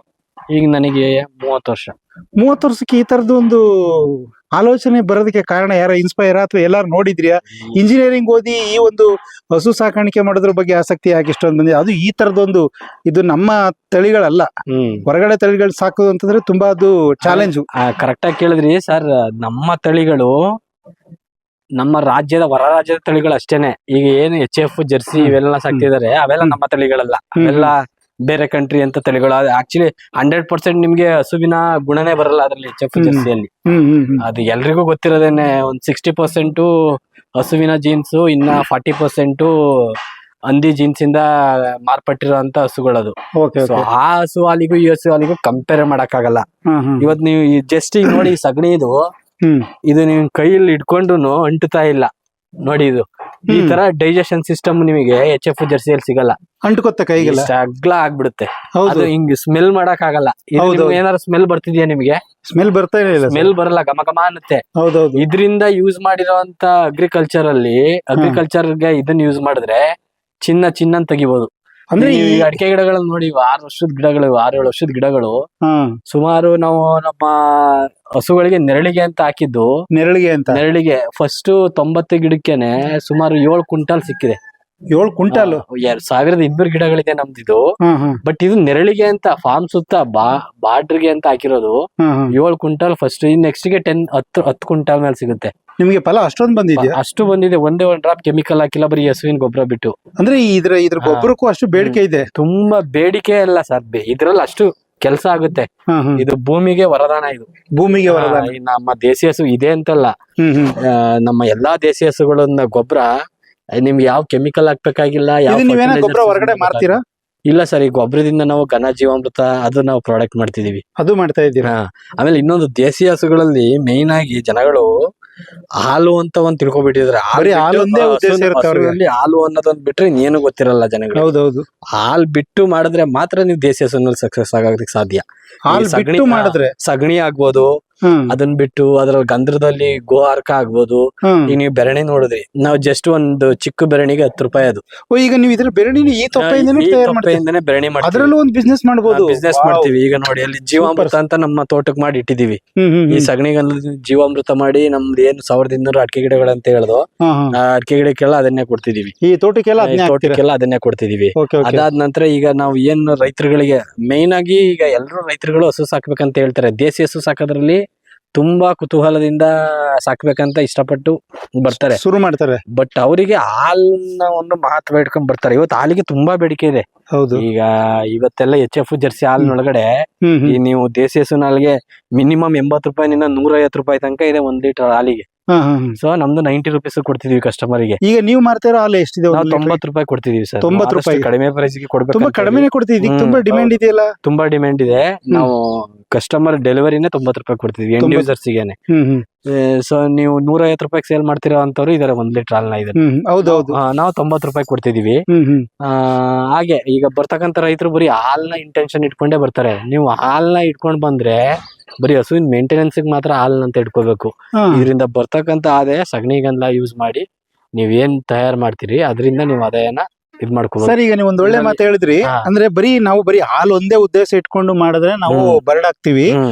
ಈಗ ನನಗೆ 30 ವರ್ಷ. 30 ವರ್ಷಕ್ಕೆ ಈ ತರದ್ದು ಒಂದು ಆಲೋಚನೆ ಬರೋದಕ್ಕೆ ಕಾರಣ ಯಾರ ಇನ್ಸ್ಪೈರ್ ಅಥವಾ ಎಲ್ಲಾರು ನೋಡಿದ್ರಿಯಾ? ಇಂಜಿನಿಯರಿಂಗ್ ಓದಿ ಈ ಒಂದು ಹಸು ಸಾಕಾಣಿಕೆ ಮಾಡೋದ್ರ ಬಗ್ಗೆ ಆಸಕ್ತಿ ಯಾಕೆ ಇಷ್ಟೊಂದು ಬಂದಿದೆ? ಅದು ಈ ತರದೊಂದು, ಇದು ನಮ್ಮ ತಳಿಗಳಲ್ಲ, ಹೊರಗಡೆ ತಳಿಗಳು ಸಾಕೋದು ಅಂತಂದ್ರೆ ತುಂಬಾ ಅದು ಚಾಲೆಂಜ್. ಕರೆಕ್ಟ್ ಆಗಿ ಕೇಳಿದ್ರಿ ಸರ್. ನಮ್ಮ ತಳಿಗಳು ನಮ್ಮ ರಾಜ್ಯದ ಹೊರ ರಾಜ್ಯದ ತಳಿಗಳು ಅಷ್ಟೇನೆ. ಈಗ ಏನು HF ಜರ್ಸಿ ಇವೆಲ್ಲ ಸಾಕ್ತಿದಾರೆ ಅವೆಲ್ಲ ನಮ್ಮ ತಳಿಗಳಲ್ಲ, ಅವೆಲ್ಲ ಬೇರೆ ಕಂಟ್ರಿ ಅಂತ ತಳಿಗಳು. ಆಕ್ಚುಲಿ 100% ನಿಮ್ಗೆ ಹಸುವಿನ ಗುಣನೇ ಬರಲ್ಲ ಅದ್ರಲ್ಲಿ HF ಜರ್ಸಿಯಲ್ಲಿ. ಅದು ಎಲ್ರಿಗೂ ಗೊತ್ತಿರೋದೇನೆ. ಒಂದ್ 60% ಹಸುವಿನ ಜೀನ್ಸ್, ಇನ್ನ 40% ಹಂದಿ ಜೀನ್ಸ್ ಇಂದ ಮಾರ್ಪಟ್ಟಿರುವಂತ ಹಸುಗಳದು. ಆ ಹಸು ಹಾಲಿಗೂ ಈ ಹಸು ಹಾಲಿಗೂ ಕಂಪೇರ್ ಮಾಡಕ್ ಆಗಲ್ಲ. ಇವತ್ ನೀವು ಜಸ್ಟ್ ಈಗ ನೋಡಿ, ಸಗಣಿ ಇದು ನೀವು ಕೈಯಲ್ಲಿ ಇಟ್ಕೊಂಡು ಅಂಟುತ್ತಾ ಇಲ್ಲ ನೋಡಿ. ಈ ತರ ಡೈಜೆಷನ್ ಸಿಸ್ಟಮ್ ನಿಮಗೆ HF ಜರ್ಸಿಯಲ್ಲಿ ಸಿಗಲ್ಲ. ಅಂಟ್ಕೊತ್ತೆ ಕೈಗೆಲ್ಲ, ಅಗ್ಲ ಆಗ್ಬಿಡುತ್ತೆ. ಹೌದು. ಅದು ಹಿಂಗ್ ಸ್ಮೆಲ್ ಮಾಡಕ್ ಆಗಲ್ಲ. ಏನಾದ್ರು ಸ್ಮೆಲ್ ಬರ್ತಿದ್ಯಾ ನಿಮಗೆ? ಸ್ಮೆಲ್ ಬರ್ತಾ ಇಲ್ಲ, ಸ್ಮೆಲ್ ಬರಲ್ಲ, ಘಮ ಘಮ ಅನ್ನುತ್ತೆ. ಹೌದೌದು. ಇದರಿಂದ ಯೂಸ್ ಮಾಡಿರೋಂತ ಅಗ್ರಿಕಲ್ಚರ್ ಗೆ ಇದನ್ನ ಯೂಸ್ ಮಾಡಿದ್ರೆ ಚಿನ್ನ ತೆಗಿಬಹುದು. ಅಂದ್ರೆ ನೀವು ಈ ಅಡಿಕೆ ಗಿಡಗಳನ್ನ ನೋಡಿ, 6 ವರ್ಷದ ಗಿಡಗಳು, 6-7 ವರ್ಷದ ಗಿಡಗಳು ಸುಮಾರು ನಾವು ನಮ್ಮ ಹಸುಗಳಿಗೆ ನೆರಳಿಗೆ ಅಂತ ಹಾಕಿದ್ದು. ನೆರಳಿಗೆ ಫಸ್ಟ್ 90 ಗಿಡಕ್ಕೆನೆ ಸುಮಾರು 7 ಕ್ವಿಂಟಾಲ್ ಸಿಕ್ಕಿದೆ. 7 ಕ್ವಿಂಟಾಲ್ 1200 ಗಿಡಗಳಿದೆ ನಮ್ದಿದು. ಬಟ್ ಇದು ನೆರಳಿಗೆ ಅಂತ ಫಾರ್ಮ್ ಸುತ್ತ ಬಾರ್ಡ್ರಿಗೆ ಅಂತ ಹಾಕಿರೋದು. 7 ಕ್ವಿಂಟಾಲ್ ಫಸ್ಟ್. ನೆಕ್ಸ್ಟ್ ಗೆ 10 ಕ್ವಿಂಟಾಲ್ ಮೇಲೆ ಸಿಗುತ್ತೆ. ನಿಮ್ಗೆ ಫಲ ಅಷ್ಟೊಂದು ಬಂದಿದ್ಯಾ? ಅಷ್ಟು ಬಂದಿದೆ. ಒಂದೇ ಒಂದ್ ಡ್ರಾಪ್ ಕೆಮಿಕಲ್ ಹಾಕಿಲ್ಲ, ಬರೀ ಹಸುವಿನ ಗೊಬ್ಬರ ಬಿಟ್ಟು. ಅಂದ್ರೆ ಇದ್ರ ಗೊಬ್ಬರಕ್ಕೂ ಅಷ್ಟು ಬೇಡಿಕೆ ಇದೆ? ತುಂಬಾ ಬೇಡಿಕೆ ಅಲ್ಲ ಸರ್, ಇದ್ರಲ್ಲಿ ಅಷ್ಟು ಕೆಲಸ ಆಗುತ್ತೆ. ಇದು ಭೂಮಿಗೆ ವರದಾನ. ಇದು ಭೂಮಿಗೆ ವರದಾನ. ನಮ್ಮ ದೇಸಿ ಹಸು ಇದೆ ಅಂತಲ್ಲ, ನಮ್ಮ ಎಲ್ಲಾ ದೇಸಿ ಹಸುಗಳನ್ನ ಗೊಬ್ಬರ ನಿಮ್ಗೆ ಯಾವ ಕೆಮಿಕಲ್ ಹಾಕ್ಬೇಕಾಗಿಲ್ಲ. ಗೊಬ್ಬರ ಹೊರಗಡೆ ಮಾರ್ತೀರಾ? ಇಲ್ಲ ಸರ್, ಈ ಗೊಬ್ಬರದಿಂದ ನಾವು ಘನ ಜೀವಾಮೃತ ಅದು ನಾವು ಪ್ರಾಡಕ್ಟ್ ಮಾಡ್ತಿದೀವಿ. ಅದು ಮಾಡ್ತಾ ಇದ್ದೀರಾ? ಆಮೇಲೆ ಇನ್ನೊಂದು, ದೇಸಿ ಹಸುಗಳಲ್ಲಿ ಮೇನ್ ಆಗಿ ಜನಗಳು ಹಾಲು ಅಂತ ಒಂದ್ ತಿಳ್ಕೊಬಿಟ್ಟಿದ್ರೆ, ಹಾಲು ಅನ್ನೋದೊಂದ್ ಬಿಟ್ರೆ ಇನ್ನೇನು ಗೊತ್ತಿರಲ್ಲ ಜನಗಳು. ಹೌದೌದು. ಹಾಲ್ ಬಿಟ್ಟು ಮಾಡಿದ್ರೆ ಮಾತ್ರ ನೀವು ದೇಸಿ ಹಸುನಲ್ಲಿ ಸಕ್ಸಸ್ ಆಗೋದಕ್ಕೆ ಸಾಧ್ಯ. ಸಗಣಿ ಆಗ್ಬೋದು, ಅದನ್ನ ಬಿಟ್ಟು ಅದ್ರ ಗಂಧದಲ್ಲಿ ಗೋ ಅರ್ಕ ಆಗ್ಬೋದು. ಈಗ ನೀವು ಬೆರಣಿ ನೋಡಿದ್ರಿ, ನಾವು ಜಸ್ಟ್ ಒಂದು ಚಿಕ್ಕ ಬೆರಣಿಗೆ 10 ರೂಪಾಯಿ ಅದು. ಈಗ ನೀವು ಇದ್ರ ಬೆರಣಿನ ಈ ತೊಪ್ಪೆಯಿಂದನೇ ಬೆರಣಿ ಮಾಡ್ತೀವಿ. ಅದ್ರಲ್ಲೂ ಒಂದು ಬಿಸ್ನೆಸ್ ಮಾಡಬಹುದು. ಬಿಸ್ನೆಸ್ ಮಾಡ್ತೀವಿ. ಈಗ ನೋಡಿ, ಅಲ್ಲಿ ಜೀವಾಮೃತ ಅಂತ ನಮ್ಮ ತೋಟಕ್ಕೆ ಮಾಡಿ ಇಟ್ಟಿದೀವಿ. ಈ ಸಗಣಿಗಂಧದ ಜೀವಾಮೃತ ಮಾಡಿ ನಮ್ದು ಏನು 1200 ಅಡಿಕೆ ಗಿಡಗಳಂತ ಹೇಳ್ದು, ಆ ಅಡಿಕೆ ಗಿಡಕ್ಕೆಲ್ಲ ಅದನ್ನೇ ಕೊಡ್ತಿದೀವಿ. ಈ ತೋಟಕ್ಕೆಲ್ಲ ಅದನ್ನೇ ಕೊಡ್ತಿದೀವಿ. ಅದಾದ ನಂತರ ಈಗ ನಾವು ಏನು ರೈತರುಗಳಿಗೆ ಮೇನ್ ಆಗಿ, ಈಗ ಎಲ್ಲರೂ ರೈತರುಗಳು ಹಸು ಸಾಕ್ಬೇಕಂತ ಹೇಳ್ತಾರೆ. ದೇಸಿ ಹಸು ಸಾಕೋದ್ರಲ್ಲಿ ತುಂಬಾ ಕುತೂಹಲದಿಂದ ಸಾಕ್ಬೇಕಂತ ಇಷ್ಟಪಟ್ಟು ಬರ್ತಾರೆ, ಶುರು ಮಾಡ್ತಾರೆ. ಬಟ್ ಅವರಿಗೆ ಹಾಲಿನ ಒಂದು ಮಹತ್ವ ಇಟ್ಕೊಂಡ್ ಬರ್ತಾರೆ. ಇವತ್ತು ಹಾಲಿಗೆ ತುಂಬಾ ಬೇಡಿಕೆ ಇದೆ. ಹೌದು. ಇವತ್ತೆಲ್ಲ HF ಜರ್ಸಿ ಹಾಲಿನೊಳಗಡೆ ಈ ನೀವು ದೇಸಿ ಹಸುವಿನ ಹಾಲಿಗೆ ಮಿನಿಮಮ್ 80 ರೂಪಾಯಿನಿಂದ 150 ರೂಪಾಯಿ ತನಕ ಇದೆ 1 ಲೀಟರ್ ಹಾಲಿಗೆ. ಸೊ ನಮ್ದು 90 ರೂಪೀಸ್ ಕೊಡ್ತಿದೀವಿ ಕಸ್ಟಮರ್ಗೆ. ಈಗ ನೀವು ಮಾಡ್ತಿರೋ ಹಾಲು ಎಷ್ಟಿದೆ? 90 ರೂಪಾಯಿ ಕೊಡ್ತಿದೀವಿ ಸರ್. 90 ರೂಪಾಯಿ ಕಡಿಮೆ ಪ್ರೈಸ್ ಗೆ ಕೊಡ್ಬೇಕು. ತುಂಬಾ ಕಡಿಮೆ ಕೊಡ್ತಿದ್ದೀವಿ. ತುಂಬಾ ಡಿಮ್ಯಾಂಡ್ ಇದೆಯಲ್ಲ? ತುಂಬಾ ಡಿಮ್ಯಾಂಡ್ ಇದೆ. ನಾವು ಕಸ್ಟಮರ್ ಡೆಲಿವರಿನೇ 90 ರೂಪಾಯಿ ಕೊಡ್ತಿದ್ವಿ ಎಂಡ್ ಯೂಸರ್ಸ್ಗೆನೆ. ಸೊ ನೀವು 150 ರೂಪಾಯಿ ಸೇಲ್ ಮಾಡ್ತಿರೋ ಅಂತವ್ರು ಇದಾರೆ 1 ಲೀಟರ್ ಹಾಲ್ನ. ಇದೆ. ಹೌದೌದು. ನಾವು 90 ರೂಪಾಯಿ ಕೊಡ್ತಿದೀವಿ. ಹಾಗೆ ಈಗ ಬರ್ತಕ್ಕಂತ ರೈತರು ಬರೀ ಹಾಲ್ನ ಇಂಟೆನ್ಷನ್ ಇಟ್ಕೊಂಡೇ ಬರ್ತಾರೆ. ನೀವು ಹಾಲ್ನ ಇಟ್ಕೊಂಡ್ ಬಂದ್ರೆ ಬರೀ ಹಸುವಿನ ಮೇಂಟೆನೆನ್ಸ್ ಮಾತ್ರ ಹಾಲ್ನ ಅಂತ ಇಟ್ಕೋಬೇಕು. ಇದರಿಂದ ಬರ್ತಕ್ಕಂತ ಆದಾಯ ಸಗಣಿಗಂಧ ಯೂಸ್ ಮಾಡಿ ನೀವೇನ್ ತಯಾರು ಮಾಡ್ತೀರಿ ಅದರಿಂದ ನೀವು ಆದಾಯನ ಇದ್ ಮಾಡ್ಕೋಬಹುದು. ಸರ್, ಈಗ ನೀವು ಒಂದ್ ಒಳ್ಳೆ ಮಾತು ಹೇಳಿದ್ರಿ. ಅಂದ್ರೆ ನಾವು ಬರೀ ಹಾಲು ಒಂದೇ ಉದ್ದೇಶ ಇಟ್ಕೊಂಡು ಮಾಡಿದ್ರೆ ನಾವು ಬರಡಾಗ್ತಿವಿ.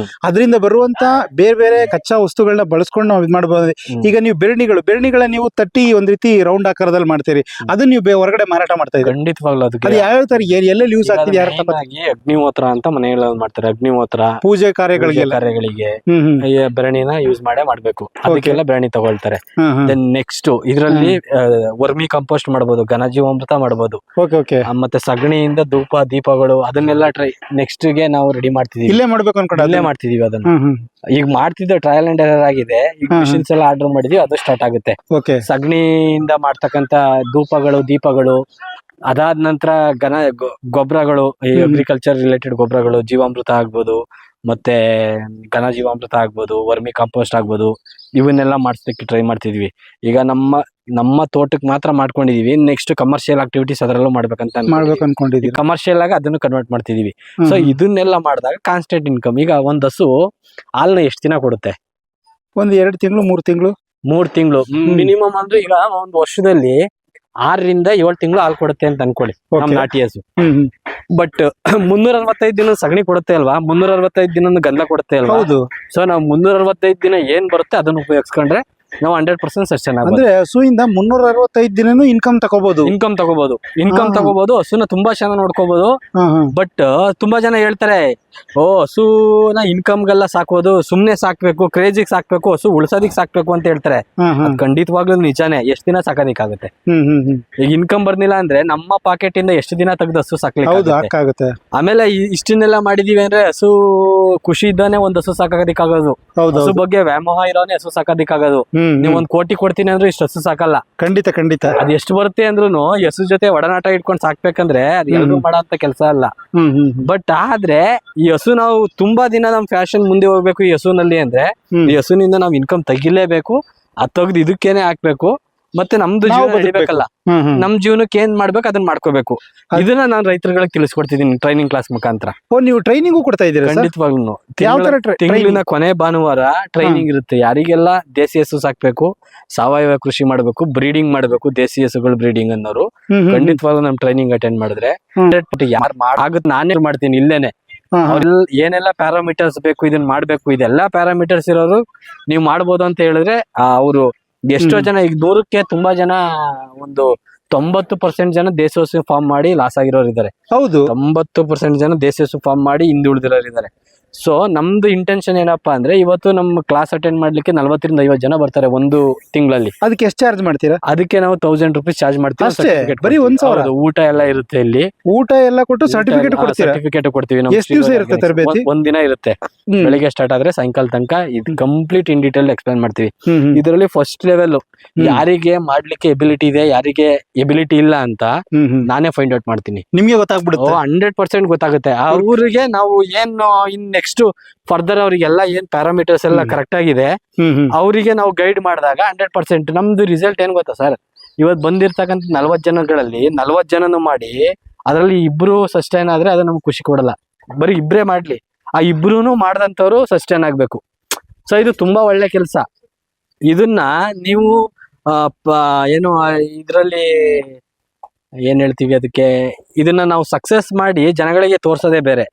ಅದರಿಂದ ಬರುವಂತ ಬೇರೆ ಬೇರೆ ಕಚ್ಚಾ ವಸ್ತುಗಳನ್ನ ಬಳಸ್ಕೊಂಡು ನಾವು ಇದ್ ಮಾಡಬಹುದು. ಈಗ ನೀವು ಬೆರಣಿಗಳ ನೀವು ತಟ್ಟಿ ಒಂದ್ ರೀತಿ ರೌಂಡ್ ಆಕಾರದಲ್ಲಿ ಮಾಡ್ತೀರಿ, ಅದನ್ನ ನೀವು ಹೊರಗಡೆ ಮಾರಾಟ ಮಾಡ್ತಾ ಇದ್ದೀರಿ. ಖಂಡಿತವಾಗ್ಲೂ ಅದು ಯಾವ ತರ ಎಲ್ಲೆಲ್ಲಿ ಯೂಸ್ ಆಗ್ತಿದೆ? ಅಗ್ನಿಹೋತ್ರ ಅಂತ ಮನೆಗಳಲ್ಲಿ ಮಾಡ್ತಾರೆ. ಅಗ್ನಿಹೋತ್ರ ಪೂಜೆ ಕಾರ್ಯಗಳಿಗೆ ಬೆರಣಿನ ಯೂಸ್ ಮಾಡ್ಬೇಕು. ಅದಕ್ಕೆಲ್ಲ ಬೆರಣಿ ತಗೊಳ್ತಾರೆ. ದೆನ್ ನೆಕ್ಸ್ಟ್ ಇದರಲ್ಲಿ ವರ್ಮಿ ಕಂಪೋಸ್ಟ್ ಮಾಡಬಹುದು, ಘನಜೀವಾಮೃತ ಮಾಡಬಹುದು, ಮತ್ತೆ ಸಗಣಿಯಿಂದ ಧೂಪ ದೀಪಗಳು ಅದನ್ನೆಲ್ಲ ನೆಕ್ಸ್ಟ್ ಗೆ ನಾವು ರೆಡಿ ಮಾಡ್ತಿದೀವಿ. ಇಲ್ಲೇ ಮಾಡ್ಬೇಕು ಅನ್ಕೊಂಡು ಅಲ್ಲೇ ಮಾಡ್ತಿದೀವಿ. ಅದನ್ನ ಈಗ ಮಾಡ್ತಿದ್ದ ಟ್ರಯಲ್ ಅಂಡ್ ಎರರ್ ಆಗಿದೆ. ಈಗ ಮಿಷಿನ್ಸ್ ಎಲ್ಲ ಆರ್ಡರ್ ಮಾಡಿದೀವಿ, ಅದು ಸ್ಟಾರ್ಟ್ ಆಗುತ್ತೆ. ಸಗಣಿಯಿಂದ ಮಾಡ್ತಕ್ಕಂತ ಧೂಪಗಳು ದೀಪಗಳು, ಅದಾದ ನಂತರ ಗೊಬ್ಬರಗಳು, ಅಗ್ರಿಕಲ್ಚರ್ ರಿಲೇಟೆಡ್ ಗೊಬ್ಬರಗಳು, ಜೀವಾಮೃತ ಆಗ್ಬೋದು, ಮತ್ತೆ ಘನ ಜೀವಾಮೃತ ಆಗ್ಬೋದು, ವರ್ಮಿ ಕಾಂಪೋಸ್ಟ್ ಆಗ್ಬೋದು, ಇವನ್ನೆಲ್ಲ ಮಾಡಿಸ್ಲಿಕ್ಕೆ ಟ್ರೈ ಮಾಡ್ತಿದ್ವಿ. ಈಗ ನಮ್ಮ ತೋಟಕ್ಕೆ ಮಾತ್ರ ಮಾಡ್ಕೊಂಡಿದೀವಿ. ನೆಕ್ಸ್ಟ್ ಕಮರ್ಷಿಯಲ್ ಆಕ್ಟಿವಿಟೀಸ್ ಅದರಲ್ಲೂ ಮಾಡ್ಬೇಕು ಅನ್ಕೊಂಡಿದೀವಿ. ಕಮರ್ಷಿಯಲ್ ಆಗಿ ಅದನ್ನು ಕನ್ವರ್ಟ್ ಮಾಡ್ತಿದೀವಿ. ಸೊ ಇದನ್ನೆಲ್ಲ ಮಾಡಿದಾಗ ಕಾನ್ಸ್ಟೆಂಟ್ ಇನ್ಕಮ್. ಈಗ ಒಂದ್ ಹಸು ಹಾಲ್ನ ಎಷ್ಟು ದಿನ ಕೊಡುತ್ತೆ? ಒಂದ್ 2 ತಿಂಗಳು 3 ತಿಂಗಳು ಮಿನಿಮಮ್. ಅಂದ್ರೆ ಈಗ ಒಂದ್ ವರ್ಷದಲ್ಲಿ 6 ರಿಂದ 7 ತಿಂಗಳು ಹಾಲು ಕೊಡುತ್ತೆ ಅಂತ ಅನ್ಕೊಳ್ಳಿ ನಮ್ ನಾಟಿ ಹಸು. ಬಟ್ 365 ದಿನ ಸಗಣಿ ಕೊಡುತ್ತೆ ಅಲ್ವಾ, 365 ದಿನ ಗಂಧ ಕೊಡುತ್ತೆ ಅಲ್ವಾ. ಸೊ ನಾವು 365 ದಿನ ಏನ್ ಬರುತ್ತೆ ಅದನ್ನ ಉಪಯೋಗಿಸ್ಕೊಂಡ್ರೆ ನಾವು 100% ಸಸ್ಟೈನ್ ಆಗುತ್ತೆ. ಅಂದ್ರೆ ಹಸುವಿಂದ 365 ದಿನನೂ ಇನ್ಕಮ್ ತಗೋಬಹುದು. ಹಸುನ ತುಂಬಾ ಚೆನ್ನಾಗಿ ನೋಡ್ಕೋಬಹುದು. ಬಟ್ ತುಂಬಾ ಜನ ಹೇಳ್ತಾರೆ, ಹಸುನ ಇನ್ಕಮ್ಗೆಲ್ಲ ಸಾಕೋದು ಸುಮ್ನೆ ಸಾಕ್ಬೇಕು, ಕ್ರೇಜಿಗೆ ಸಾಕ್ಬೇಕು, ಹಸು ಉಳ್ಸೋದಿಕ್ ಸಾಕ್ಬೇಕು ಅಂತ ಹೇಳ್ತಾರೆ. ಖಂಡಿತವಾಗ್ಲೂ ನಿಜಾನೇ. ಎಷ್ಟು ದಿನ ಸಾಕೋದಿಕ್ಕಾಗುತ್ತೆ? ಈಗ ಇನ್ಕಮ್ ಬರ್ನಿಲ್ಲ ಅಂದ್ರೆ ನಮ್ಮ ಪಾಕೆಟ್ ಇಂದ ಎಷ್ಟು ದಿನ ತೆಗೆದು ಹಸು ಸಾಕ್ಲಿಕ್ಕೆ. ಆಮೇಲೆ ಇಷ್ಟನ್ನೆಲ್ಲ ಮಾಡಿದೀವಿ ಅಂದ್ರೆ ಹಸು ಖುಷಿ ಇದ್ದಾನೆ ಒಂದ್ ಹಸು ಸಾಕೋದಿಕ್ಕಾಗೋದು. ಹಸು ಬಗ್ಗೆ ವ್ಯಾಮೋಹ ಇರೋನೆ ಹಸು ಸಾಕೋದಿಕ್ಕಾಗೋದು. ನೀವ್ 1 ಕೋಟಿ ಕೊಡ್ತೀನಿ ಅಂದ್ರೆ ಇಷ್ಟು ಹಸು ಸಾಕಲ್ಲ. ಖಂಡಿತ ಅದ್ ಎಷ್ಟು ಬರುತ್ತೆ ಅಂದ್ರೂ ಹಸು ಜೊತೆ ಒಡನಾಟ ಇಟ್ಕೊಂಡು ಸಾಕ್ಬೇಕಂದ್ರೆ ಅದು ಎಲ್ಲರೂ ಮಾಡೋ ಕೆಲಸ ಅಲ್ಲ. ಬಟ್ ಆದ್ರೆ ಈ ಹಸು ನಾವು ತುಂಬಾ ದಿನ ನಮ್ ಫ್ಯಾಷನ್ ಮುಂದೆ ಹೋಗ್ಬೇಕು ಈ ಹಸುನಲ್ಲಿ ಅಂದ್ರೆ ಈ ಹಸುನಿಂದ ನಾವ್ ಇನ್ಕಮ್ ತೆಗಿಲೇಬೇಕು. ಅದ್ ತೆಗ್ದು ಇದಕ್ಕೇನೆ ಹಾಕ್ಬೇಕು. ಮತ್ತೆ ನಮ್ದು ನಾವು ಜೀವನ ನಡಿಬೇಕಲ್ಲ, ನಮ್ ಜೀವನಕ್ಕೆ ಏನ್ ಮಾಡ್ಬೇಕು ಅದನ್ನ ಮಾಡ್ಕೋಬೇಕು. ಇದನ್ನ ನಾನು ರೈತರುಗಳಿಗೆ ತಿಳಿಸ್ಕೊಡ್ತಿದ್ದೀನಿ ಟ್ರೈನಿಂಗ್ ಕ್ಲಾಸ್ ಮುಖಾಂತರ. ನೀವು ಟ್ರೈನಿಂಗು ಕೊಡ್ತಾ ಇದ್ದೀರಾ ಸರ್? ಖಂಡಿತವಾಗ್ಲೂ ಯಾವ ತರ ತಿಂಗಳಿನ ಕೊನೆ ಭಾನುವಾರ ಟ್ರೈನಿಂಗ್ ಇರುತ್ತೆ. ಯಾರಿಗೆಲ್ಲ ದೇಸಿ ಹಸು ಸಾಕ್ಬೇಕು, ಸಾವಯವ ಕೃಷಿ ಮಾಡ್ಬೇಕು, ಬ್ರೀಡಿಂಗ್ ಮಾಡ್ಬೇಕು, ದೇಸಿ ಹಸುಗಳು ಬ್ರೀಡಿಂಗ್ ಅನ್ನೋರು ಖಂಡಿತವಾಗ್ಲೂ ನಮ್ ಟ್ರೈನಿಂಗ್ ಅಟೆಂಡ್ ಮಾಡಿದ್ರೆ ಯಾರು ಆಗುತ್ತೆ ನಾನೇ ಮಾಡ್ತೀನಿ ಇಲ್ಲೇನೆ. ಅವ್ರೆಲ್ಲ ಏನೆಲ್ಲ ಪ್ಯಾರಾಮೀಟರ್ಸ್ ಬೇಕು ಇದನ್ನ ಮಾಡ್ಬೇಕು, ಇದೆಲ್ಲಾ ಪ್ಯಾರಾಮೀಟರ್ಸ್ ಇರೋರು ನೀವು ಮಾಡ್ಬೋದು ಅಂತ ಹೇಳಿದ್ರೆ ಅವರು ಎಷ್ಟೋ ಜನ ಈಗ 100ಕ್ಕೆ ತುಂಬಾ ಜನ ಒಂದು 90% ಜನ ದೇಸಿ ಹಸು ಫಾರ್ಮ್ ಮಾಡಿ ಲಾಸ್ ಆಗಿರೋರು ಇದಾರೆ. ಹೌದು, 90% ಜನ ದೇಸಿ ಹಸು ಫಾರ್ಮ್ ಮಾಡಿ ಹಿಂದುಳಿದಿರೋರು ಇದಾರೆ. ಸೊ ನಮ್ದು ಇಂಟೆನ್ಷನ್ ಏನಪ್ಪಾ ಅಂದ್ರೆ ಇವತ್ತು ನಮ್ಮ ಕ್ಲಾಸ್ ಅಟೆಂಡ್ ಮಾಡ್ಲಿಕ್ಕೆ 40ರಿಂದ 50 ಜನ ಬರ್ತಾರೆ ಒಂದು ತಿಂಗಳಲ್ಲಿ. ಅದಕ್ಕೆ ಎಷ್ಟು ಚಾರ್ಜ್ ಮಾಡ್ತೀರಾ? ಅದಕ್ಕೆ ನಾವು 1000 ರೂಪೀಸ್ ಚಾರ್ಜ್ ಮಾಡ್ತೀವಿ. ಅಷ್ಟೇ? ಬರೀ 1000? ಊಟ ಎಲ್ಲ ಇರುತ್ತೆ ಇಲ್ಲಿ. ಊಟ ಎಲ್ಲ ಕೊಟ್ಟು ಸರ್ಟಿಫಿಕೇಟ್ ಕೊಡ್ತೀರಾ? ಸರ್ಟಿಫಿಕೇಟ್ ಕೊಡ್ತೀವಿ ನಾವು. ಎಷ್ಟು ದಿವಸ ಇರುತ್ತೆ ತರಬೇತಿ? ಒಂದ್ ದಿನ ಇರುತ್ತೆ. ಬೆಳಿಗ್ಗೆ ಸ್ಟಾರ್ಟ್ ಆದ್ರೆ ಸಾಯಂಕಾಲ ತನಕ ಇದು ಕಂಪ್ಲೀಟ್ ಇನ್ ಡೀಟೇಲ್ ಎಕ್ಸ್ಪ್ಲೈನ್ ಮಾಡ್ತೀವಿ. ಇದರಲ್ಲಿ ಫಸ್ಟ್ ಲೆವೆಲ್ ಯಾರಿಗೆ ಮಾಡ್ಲಿಕ್ಕೆ ಎಬಿಲಿಟಿ ಇದೆ, ಯಾರಿಗೆ ಎಬಿಲಿಟಿ ಇಲ್ಲ ಅಂತ ನಾನೇ ಫೈಂಡ್ ಔಟ್ ಮಾಡ್ತೀನಿ. ನಿಮ್ಗೆ ಗೊತ್ತಾಗ್ಬಿಡುತ್ತೆ? 100% ಗೊತ್ತಾಗುತ್ತೆ. ಅವ್ರಿಗೆ ನಾವು ಏನು ಇನ್ ನೆಕ್ಸ್ಟ್ ಫರ್ದರ್ ಅವ್ರಿಗೆಲ್ಲ ಏನ್ ಪ್ಯಾರಾಮೀಟರ್ಸ್ ಎಲ್ಲ ಕರೆಕ್ಟ್ ಆಗಿದೆ ಅವರಿಗೆ ನಾವು ಗೈಡ್ ಮಾಡಿದಾಗ 100% ನಮ್ದು ರಿಸಲ್ಟ್ ಏನ್ ಗೊತ್ತಾ ಸರ್? ಇವತ್ ಬಂದಿರ್ತಕ್ಕಂಥ 40 ಜನಗಳಲ್ಲಿ 40 ಜನನು ಮಾಡಿ ಅದ್ರಲ್ಲಿ ಇಬ್ರು ಸಸ್ಟೈನ್ ಆದ್ರೆ ಅದು ನಮ್ಗೆ ಖುಷಿ ಕೊಡಲ್ಲ. ಬರೀ ಇಬ್ರೇ ಮಾಡ್ಲಿ, ಆ ಇಬ್ರು ಮಾಡ್ದಂತವ್ರು ಸಸ್ಟೈನ್ ಆಗ್ಬೇಕು. ಸೊ ಇದು ತುಂಬಾ ಒಳ್ಳೆ ಕೆಲಸ. ಇದನ್ನ ನೀವು ಏನು ಇದ್ರಲ್ಲಿ ಏನ್ ಹೇಳ್ತೀವಿ ಅದಕ್ಕೆ, ಇದನ್ನ ನಾವು ಸಕ್ಸಸ್ ಮಾಡಿ ಜನಗಳಿಗೆ ತೋರ್ಸೋದೇ ಬೇರೆ.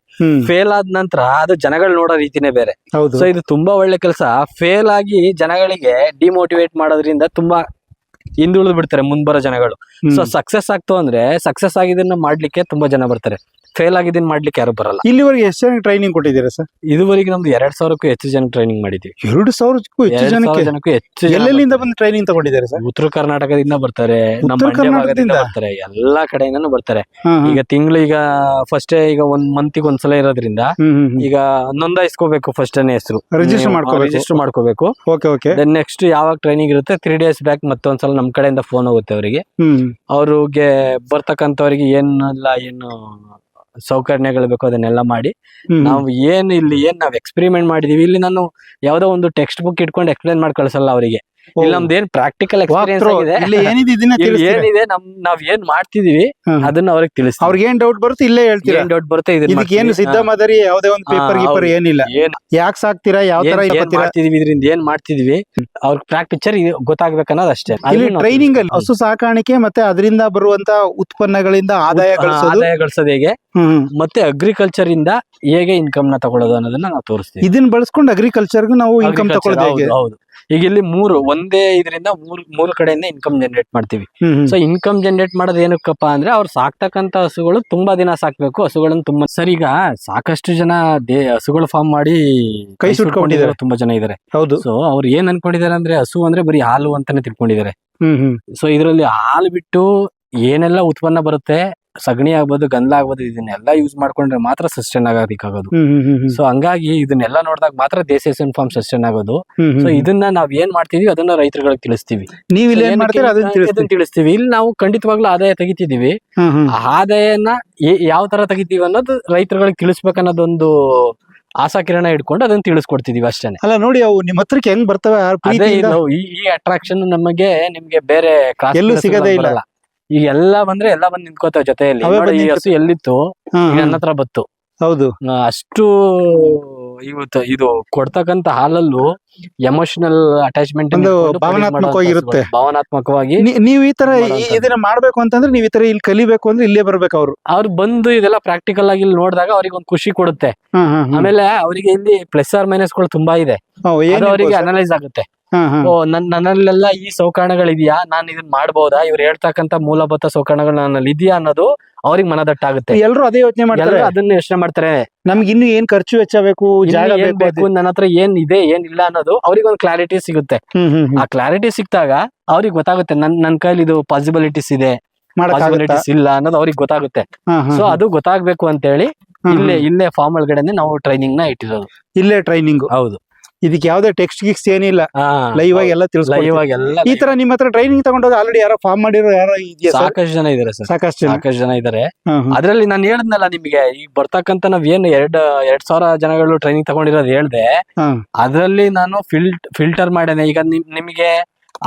ಫೇಲ್ ಆದ ನಂತರ ಅದು ಜನಗಳು ನೋಡೋ ರೀತಿನೇ ಬೇರೆ. ಸೊ ಇದು ತುಂಬಾ ಒಳ್ಳೆ ಕೆಲಸ. ಫೇಲ್ ಆಗಿ ಜನಗಳಿಗೆ ಡಿಮೋಟಿವೇಟ್ ಮಾಡೋದ್ರಿಂದ ತುಂಬಾ ಹಿಂದುಳಿದು ಬಿಡ್ತಾರೆ ಮುಂದ್ಬರೋ ಜನಗಳು. ಸೊ ಸಕ್ಸಸ್ ಆಗ್ತು ಅಂದ್ರೆ ಸಕ್ಸಸ್ ಆಗಿದ್ದನ್ನ ಮಾಡ್ಲಿಕ್ಕೆ ತುಂಬಾ ಜನ ಬರ್ತಾರೆ, ಫೇಲ್ ಆಗಿದ್ದನ್ನ ಮಾಡ್ಲಿಕ್ಕೆ ಯಾರು ಬರಲ್ಲ. ಇಲ್ಲಿವರೆಗೆ ಎಷ್ಟು ಜನ ಟ್ರೈನಿಂಗ್ ಕೊಟ್ಟಿದ್ದೀರಾ ಸರ್? ಇದುವರೆಗೆ ನಮ್ದು 2000ಕ್ಕೂ ಹೆಚ್ಚು ಜನ ಟ್ರೈನಿಂಗ್ ಮಾಡಿದ್ವಿ. 2000ಕ್ಕೂ ಹೆಚ್ಚು ಜನಕ್ಕೂ ಹೆಚ್ಚು? ಎಲ್ಲೆಲ್ಲಿಂದ ಬಂದು ಟ್ರೈನಿಂಗ್ ತಗೊಂಡಿದ್ದಾರೆ ಸರ್? ಉತ್ತರ ಕರ್ನಾಟಕದಿಂದ ಬರ್ತಾರೆ, ನಮ್ಮ ಮಂಡ್ಯ ಭಾಗದಿಂದ ಬರ್ತಾರೆ, ಎಲ್ಲಾ ಕಡೆಯಿಂದನೂ ಬರ್ತಾರೆ. ಈಗ ಈಗ ಫಸ್ಟ್ ಈಗ ಒಂದ್ ಮಂತಿಗೆ ಒಂದ್ಸಲ ಇರೋದ್ರಿಂದ ಈಗ ನೋಂದಾಯಿಸ್ಕೋಬೇಕು. ಫಸ್ಟ್ ಹೆಸರು ರಿಜಿಸ್ಟರ್ ಮಾಡ್ಕೋಬೇಕು. ನೆಕ್ಸ್ಟ್ ಯಾವಾಗ ಟ್ರೈನಿಂಗ್ ಇರುತ್ತೆ 3 days ಬ್ಯಾಕ್ ಮತ್ತೊಂದ್ಸಲ ನಮ್ ಕಡೆಯಿಂದ ಫೋನ್ ಹೋಗುತ್ತೆ ಅವರಿಗೆ. ಅವ್ರಿಗೆ ಬರ್ತಕ್ಕಂಥವ್ರಿಗೆ ಏನೆಲ್ಲ ಏನು ಸೌಕರ್ಯಗಳು ಬೇಕು ಅದನ್ನೆಲ್ಲ ಮಾಡಿ ನಾವು ಏನ್ ನಾವ್ ಎಕ್ಸ್ಪೆರಿಮೆಂಟ್ ಮಾಡಿದೀವಿ. ಇಲ್ಲಿ ನಾನು ಯಾವ್ದೋ ಒಂದು ಟೆಕ್ಸ್ಟ್ ಬುಕ್ ಇಟ್ಕೊಂಡು ಎಕ್ಸ್ಪ್ಲೇನ್ ಮಾಡಿ ಕಳ್ಸಲ್ಲ ಅವರಿಗೆ. ಇಲ್ಲಿ ನಮ್ದೇನ್ ಪ್ರಾಕ್ಟಿಕಲ್ ಎಕ್ಸ್ಪೀರಿಯನ್ಸ್ ಆಗಿದೆ, ಏನಿದೆ ನಾವ್ ಏನ್ ಮಾಡ್ತಿದೀವಿ ಅದನ್ನ ಅವ್ರಿಗೆ ತಿಳಿಸ್ತೀವಿ. ಅವ್ರಿಗೆ ಏನ್ ಡೌಟ್ ಬರುತ್ತೆ ಇಲ್ಲೇ ಹೇಳ್ತೀರಾ? ಏನ್ ಡೌಟ್ ಬರುತ್ತೆ ಏನು ಸಿದ್ಧ ಮಾದರಿ ಯಾವುದೇ ಒಂದು ಪೇಪರ್ ಗೀಪರ್ ಏನಿಲ್ಲ. ಯಾಕೆ ಸಾಕ್ತೀರಾ, ಯಾವ ತರ ಮಾಡ್ತಿದೀವಿ, ಇದರಿಂದ ಏನ್ ಮಾಡ್ತಿದೀವಿ ಅವ್ರ ಪಿಕ್ಚರ್ ಗೊತ್ತಾಗ್ಬೇಕನ್ನೋದು ಅಷ್ಟೇ. ಇಲ್ಲಿ ಟ್ರೈನಿಂಗ್ ಅಲ್ಲಿ ಹಸು ಸಾಕಾಣಿಕೆ ಮತ್ತೆ ಅದರಿಂದ ಬರುವಂತ ಉತ್ಪನ್ನಗಳಿಂದ ಆದಾಯ ಗಳಿಸೋದು ಹೇಗೆ, ಮತ್ತೆ ಅಗ್ರಿಕಲ್ಚರ್ ಇಂದ ಹೇಗೆ ಇನ್ಕಮ್ ನ ತಗೊಳ್ಳೋದು ಅನ್ನೋದನ್ನ ನಾವು ತೋರಿಸ್ತೀವಿ. ಇದನ್ನ ಬಳಸ್ಕೊಂಡು ಅಗ್ರಿಕಲ್ಚರ್ ನಾವು ಇನ್ಕಮ್ ತಗೊಳ್ಳೋದು ಹೇಗೆ? ಹೌದು. ಈಗ ಇಲ್ಲಿ ಒಂದೇ ಇದರಿಂದ ಮೂರು ಕಡೆಯಿಂದ ಇನ್ಕಮ್ ಜನರೇಟ್ ಮಾಡ್ತೀವಿ. ಸೊ ಇನ್ಕಮ್ ಜನರೇಟ್ ಮಾಡೋದು ಏನಕ್ಕಪ್ಪ ಅಂದ್ರೆ ಅವ್ರು ಸಾಕ್ತಕ್ಕಂತ ಹಸುಗಳು ತುಂಬಾ ದಿನ ಸಾಕ್ಬೇಕು. ಹಸುಗಳನ್ನ ತುಂಬಾ ಸರ್ ಈಗ ಸಾಕಷ್ಟು ಜನ ಹಸುಗಳು ಫಾರ್ಮ್ ಮಾಡಿ ಕೈ ಸುಟ್ಕೊಂಡಿದ್ದಾರೆ, ತುಂಬಾ ಜನ ಇದಾರೆ. ಹೌದು. ಸೊ ಅವ್ರು ಏನ್ ಅನ್ಕೊಂಡಿದ್ದಾರೆ ಅಂದ್ರೆ ಹಸು ಅಂದ್ರೆ ಬರೀ ಹಾಲು ಅಂತಾನೆ ತಿಳ್ಕೊಂಡಿದ್ದಾರೆ. ಸೊ ಇದರಲ್ಲಿ ಹಾಲು ಬಿಟ್ಟು ಏನೆಲ್ಲ ಉತ್ಪನ್ನ ಬರುತ್ತೆ, ಸಗಣಿ ಆಗ್ಬೋದು, ಗಂಧ ಆಗ್ಬೋದು, ಇದನ್ನೆಲ್ಲ ಯೂಸ್ ಮಾಡ್ಕೊಂಡ್ರೆ ಮಾತ್ರ ಸಸ್ಟೈನ್ ಆಗೋದಿಕ್ಕಾಗೋದು. ಸೊ ಹಂಗಾಗಿ ಇದನ್ನೆಲ್ಲ ನೋಡಿದಾಗ ಮಾತ್ರ ದೇಸಿ ಹಸುವಿನ ಫಾರ್ಮ್ ಸಸ್ಟೈನ್ ಆಗೋದು. ಸೊ ಇದನ್ನ ನಾವ್ ಏನ್ ಮಾಡ್ತಿದೀವಿ ಅದನ್ನ ರೈತರುಗಳಿಗೆ ತಿಳಿಸ್ತೀವಿ. ನೀವು ಅದನ್ನ ತಿಳಿಸ್ತೀವಿ. ಇಲ್ಲಿ ನಾವು ಖಂಡಿತವಾಗ್ಲೂ ಆದಾಯ ತೆಗಿತಿದೀವಿ. ಆದಾಯನ ಯಾವ ತರ ತೆಗಿತೀವಿ ಅನ್ನೋದು ರೈತರುಗಳಿಗೆ ತಿಳಿಸ್ಬೇಕನ್ನೋದೊಂದು ಆಶಾಕಿರಣ ಇಟ್ಕೊಂಡು ಅದನ್ನ ತಿಳಿಸ್ಕೊಡ್ತಿದೀವಿ ಅಷ್ಟೇನೆ. ಅಲ್ಲ ನೋಡಿ, ಅವು ನಿಮ್ಮ ಹತ್ರಕ್ಕೆ ಹೆಂಗ್ ಬರ್ತವೆ? ಈ ಅಟ್ರಾಕ್ಷನ್ ನಿಮ್ಗೆ ಬೇರೆ ಎಲ್ಲೂ ಸಿಗದೇ ಇಲ್ಲ. ಈಗ ಎಲ್ಲ ಬಂದ್ರೆ ಎಲ್ಲ ಬಂದ್ ನಿಂತ್ಕೋತಾವ ಜೊತೆಯಲ್ಲಿ. ಈ ಹಸು ಎಲ್ಲಿತ್ತು ನನ್ನ ಹತ್ರ ಬತ್ತು. ಹೌದು. ಅಷ್ಟು ಇವತ್ತು ಇದು ಕೊಡ್ತಕ್ಕಂತ ಹಾಲಲ್ಲೂ ಎಮೋಷನಲ್ ಅಟ್ಯಾಚ್ಮೆಂಟ್ ಭಾವನಾತ್ಮಕವಾಗಿರುತ್ತೆ. ಭಾವನಾತ್ಮಕವಾಗಿ ನೀವು ಈ ತರ ಇದನ್ನ ಮಾಡ್ಬೇಕು ಅಂತಂದ್ರೆ ನೀವು ಈ ತರ ಇಲ್ಲಿ ಕಲಿಬೇಕು ಅಂದ್ರೆ ಇಲ್ಲೇ ಬರ್ಬೇಕು. ಅವ್ರು ಬಂದು ಇದೆಲ್ಲ ಪ್ರಾಕ್ಟಿಕಲ್ ಆಗಿ ಇಲ್ಲಿ ನೋಡಿದಾಗ ಅವ್ರಿಗೆ ಒಂದು ಖುಷಿ ಕೊಡುತ್ತೆ. ಆಮೇಲೆ ಅವರಿಗೆ ಇಲ್ಲಿ ಪ್ಲಸ್ ಆರ್ ಮೈನಸ್ ಗಳು ತುಂಬಾ ಇದೆ, ಅವರಿಗೆ ಅನಲೈಸ್ ಆಗುತ್ತೆ. ಓ ನನ್ನಲ್ಲೆಲ್ಲ ಈ ಸೌಕರ್ಯಗಳಿದ್ಯಾ, ನಾನು ಇದನ್ನ ಮಾಡ್ಬೋದಾ, ಇವ್ರು ಹೇಳ್ತಕ್ಕಂತ ಮೂಲಭೂತ ಸೌಕರ್ಯಗಳು ನನ್ನಲ್ಲಿ ಇದೆಯಾ ಅನ್ನೋದು ಅವ್ರಿಗೆ ಮನದಟ್ಟಾಗುತ್ತೆ. ಎಲ್ಲರೂ ಅದೇ ಯೋಚನೆ ಮಾಡ್ತಾರೆ, ಅದನ್ನ ಯೋಚನೆ ಮಾಡ್ತಾರೆ. ನಮ್ಗೆ ಇನ್ನು ಏನ್ ಖರ್ಚು ವೆಚ್ಚ ಬೇಕು, ಜಾಗ ಬೇಕು, ನನ್ನ ಹತ್ರ ಏನ್ ಇದೆ ಏನಿಲ್ಲ ಅನ್ನೋದು ಅವ್ರಿಗೆ ಒಂದು ಕ್ಲಾರಿಟಿ ಸಿಗುತ್ತೆ. ಆ ಕ್ಲಾರಿಟಿ ಸಿಕ್ತಾಗ ಅವ್ರಿಗೆ ಗೊತ್ತಾಗುತ್ತೆ ನನ್ ಕೈಲಿ ಇದು ಪಾಸಿಬಿಲಿಟೀಸ್ ಇದೆ, ಪಾಸಿಬಿಲಿಟೀಸ್ ಇಲ್ಲ ಅನ್ನೋದು ಅವ್ರಿಗೆ ಗೊತ್ತಾಗುತ್ತೆ. ಸೊ ಅದು ಗೊತ್ತಾಗ್ಬೇಕು ಅಂತ ಹೇಳಿ ಇಲ್ಲೇ ಫಾರ್ಮ್ ಒಳಗಡೆ ನಾವು ಟ್ರೈನಿಂಗ್ ನ ಇಟ್ಟಿರೋದು. ಇಲ್ಲೇ ಟ್ರೈನಿಂಗ್. ಹೌದು. ಇದಕ್ಕೆ ಯಾವ್ದೇ ಟೆಕ್ಸ್ಟ್ ಗಿಕ್ಸ್ ಏನಿಲ್ಲ, ಲೈವ್ ಆಗಿ ಎಲ್ಲ ತಿಳಿಸ್ಕೊಡ್ತೀವಿ. ಈ ತರ ನಿಮ್ಮ ಹತ್ರ ಟ್ರೈನಿಂಗ್ ತಗೊಂಡೋಗ ಆಲ್ರೆಡಿ ಯಾರೋ ಫಾರ್ಮ್ ಮಾಡಿರೋ ಯಾರೋ ಇದೆಯಾ? ಸಾಕಷ್ಟು ಜನ ಇದಾರೆ ಸರ್, ಸಾಕಷ್ಟು ಜನ ಇದಾರೆ. ಅದ್ರಲ್ಲಿ ನಾನು ಹೇಳಿದ್ನಲ್ಲ ನಿಮಗೆ, ಈಗ ಬರ್ತಕ್ಕಂತ ನಾವ್ ಏನು 2000 ಜನಗಳು ಟ್ರೈನಿಂಗ್ ತಗೊಂಡಿರೋದು ಹೇಳ್ದೆ. ಅದ್ರಲ್ಲಿ ನಾನು ಫಿಲ್ಟರ್ ಮಾಡೇನೆ. ಈಗ ನಿಮಗೆ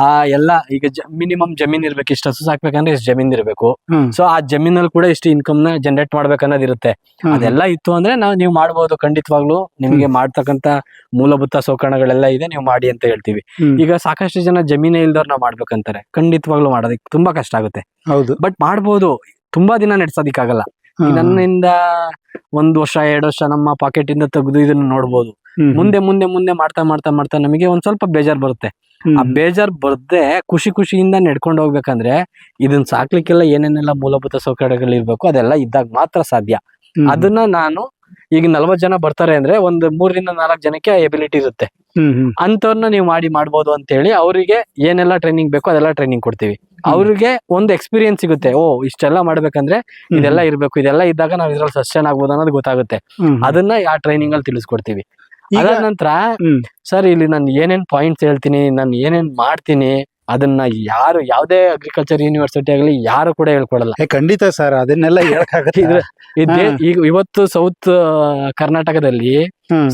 ಆ ಎಲ್ಲ ಈಗ ಮಿನಿಮಮ್ ಜಮೀನ್ ಇರ್ಬೇಕು, ಇಷ್ಟು ಹಸು ಸಾಕ್ಬೇಕಂದ್ರೆ ಇಷ್ಟು ಜಮೀನ್ ಇರ್ಬೇಕು. ಹ್ಮ್. ಸೊ ಆ ಜಮೀನಲ್ಲಿ ಕೂಡ ಇಷ್ಟು ಇನ್ಕಮ್ ನ ಜನರೇಟ್ ಮಾಡ್ಬೇಕನ್ನೋದು ಇರುತ್ತೆ. ಅದೆಲ್ಲ ಇತ್ತು ಅಂದ್ರೆ ನೀವು ಮಾಡ್ಬೋದು ಖಂಡಿತವಾಗ್ಲು. ನಿಮಗೆ ಮಾಡ್ತಕ್ಕಂತ ಮೂಲಭೂತ ಸೌಕರ್ಯಗಳೆಲ್ಲ ಇದೆ, ನೀವು ಮಾಡಿ ಅಂತ ಹೇಳ್ತೀವಿ. ಈಗ ಸಾಕಷ್ಟು ಜನ ಜಮೀನೇ ಇಲ್ದವ್ರು ನಾವು ಮಾಡ್ಬೇಕಂತಾರೆ, ಖಂಡಿತವಾಗ್ಲು ಮಾಡೋದಕ್ಕೆ ತುಂಬಾ ಕಷ್ಟ ಆಗುತ್ತೆ. ಹೌದು. ಬಟ್ ಮಾಡ್ಬೋದು, ತುಂಬಾ ದಿನ ನಡೆಸೋದಿಕ್ಕಾಗಲ್ಲ. ನನ್ನಿಂದ 1 ವರ್ಷ 2 ವರ್ಷ ನಮ್ಮ ಪಾಕೆಟ್ ಇಂದ ತೆಗೆದು ಇದನ್ನ ನೋಡ್ಬೋದು. ಮುಂದೆ ಮುಂದೆ ಮುಂದೆ ಮಾಡ್ತಾ ಮಾಡ್ತಾ ಮಾಡ್ತಾ ನಮಗೆ ಒಂದ್ ಸ್ವಲ್ಪ ಬೇಜಾರ್ ಬರುತ್ತೆ. ಆ ಬೇಜಾರ್ ಬರ್ದೆ ಖುಷಿಯಿಂದ ನಡ್ಕೊಂಡು ಹೋಗ್ಬೇಕಂದ್ರೆ ಇದನ್ನ ಸಾಕ್ಲಿಕ್ಕೆಲ್ಲ ಏನೇನೆಲ್ಲ ಮೂಲಭೂತ ಸೌಕರ್ಯಗಳು ಇರ್ಬೇಕು ಅದೆಲ್ಲ ಇದ್ದಾಗ ಮಾತ್ರ ಸಾಧ್ಯ. ಅದನ್ನ ನಾನು ಈಗ 40 ಜನ ಬರ್ತಾರೆ ಅಂದ್ರೆ ಒಂದು 3 ರಿಂದ 4 ಜನಕ್ಕೆ ಎಬಿಲಿಟಿ ಇರುತ್ತೆ. ಅಂತವ್ರನ್ನ ನೀವು ಮಾಡ್ಬೋದು ಅಂತ ಹೇಳಿ ಅವರಿಗೆ ಏನೆಲ್ಲ ಟ್ರೈನಿಂಗ್ ಬೇಕೋ ಅದೆಲ್ಲ ಟ್ರೈನಿಂಗ್ ಕೊಡ್ತೀವಿ. ಅವ್ರಿಗೆ ಒಂದು ಎಕ್ಸ್ಪೀರಿಯನ್ಸ್ ಸಿಗುತ್ತೆ. ಓ ಇಷ್ಟೆಲ್ಲ ಮಾಡ್ಬೇಕಂದ್ರೆ ಇದೆಲ್ಲ ಇರ್ಬೇಕು, ಇದೆಲ್ಲ ಇದ್ದಾಗ ನಾವ್ ಇದ್ರಲ್ಲಿ ಸಸ್ಟೈನ್ ಆಗ್ಬೋದು ಅನ್ನೋದು ಗೊತ್ತಾಗುತ್ತೆ. ಅದನ್ನ ಆ ಟ್ರೈನಿಂಗ್ ಅಲ್ಲಿ ತಿಳಿಸ್ಕೊಡ್ತೀವಿ. ಅದಾದ ನಂತರ ಸರ್ ಇಲ್ಲಿ ನಾನು ಏನೇನ್ ಪಾಯಿಂಟ್ಸ್ ಹೇಳ್ತೀನಿ, ನಾನು ಏನೇನ್ ಮಾಡ್ತೀನಿ ಅದನ್ನ ಯಾರು ಯಾವ್ದೇ ಅಗ್ರಿಕಲ್ಚರ್ ಯೂನಿವರ್ಸಿಟಿ ಆಗಲಿ ಯಾರು ಕೂಡ ಹೇಳ್ಕೊಡಲ್ಲ. ಖಂಡಿತ ಸರ್, ಅದನ್ನೆಲ್ಲ ಈಗ ಇವತ್ತು ಸೌತ್ ಕರ್ನಾಟಕದಲ್ಲಿ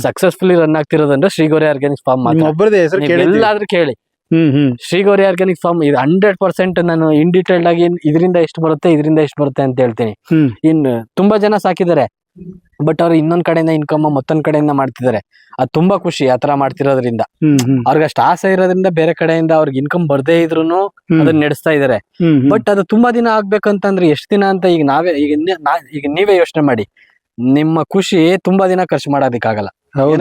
ಸಕ್ಸಸ್ಫುಲಿ ರನ್ ಆಗ್ತಿರೋದಂದ್ರೆ ಶ್ರೀಗೌರಿ ಆರ್ಗ್ಯಾನಿಕ್ ಫಾರ್ಮ್ ಮಾತ್ರ. ಎಲ್ಲಾದ್ರೂ ಕೇಳಿ, ಶ್ರೀಗೌರಿ ಆರ್ಗ್ಯಾನಿಕ್ ಫಾರ್ಮ್ ಇದು 100% ನಾನು ಇನ್ ಡೀಟೇಲ್ಡ್ ಆಗಿ ಇದರಿಂದ ಎಷ್ಟು ಬರುತ್ತೆ ಅಂತ ಹೇಳ್ತೀನಿ. ಇನ್ನು ತುಂಬಾ ಜನ ಸಾಕಿದ್ದಾರೆ, ಬಟ್ ಅವ್ರು ಇನ್ನೊಂದ್ ಕಡೆಯಿಂದ ಇನ್ಕಮ್ ಮತ್ತೊಂದ್ ಕಡೆಯಿಂದ ಮಾಡ್ತಿದ್ದಾರೆ. ಅದು ತುಂಬಾ ಖುಷಿ ಆತರ ಮಾಡ್ತಿರೋದ್ರಿಂದ. ಅವ್ರಿಗೆ ಅಷ್ಟು ಆಸೆ ಇರೋದ್ರಿಂದ ಬೇರೆ ಕಡೆಯಿಂದ ಅವ್ರಿಗೆ ಇನ್ಕಮ್ ಬರ್ದೇ ಇದ್ರುನು ಅದನ್ನ ನಡೆಸ್ತಾ ಇದಾರೆ. ಬಟ್ ಅದು ತುಂಬಾ ದಿನ ಆಗ್ಬೇಕಂತಂದ್ರೆ ಎಷ್ಟು ದಿನ ಅಂತ ಈಗ ನೀವೇ ಯೋಚನೆ ಮಾಡಿ. ನಿಮ್ಮ ಖುಷಿ ತುಂಬಾ ದಿನ ಖರ್ಚು ಮಾಡೋದಿಕ್ಕಾಗಲ್ಲ.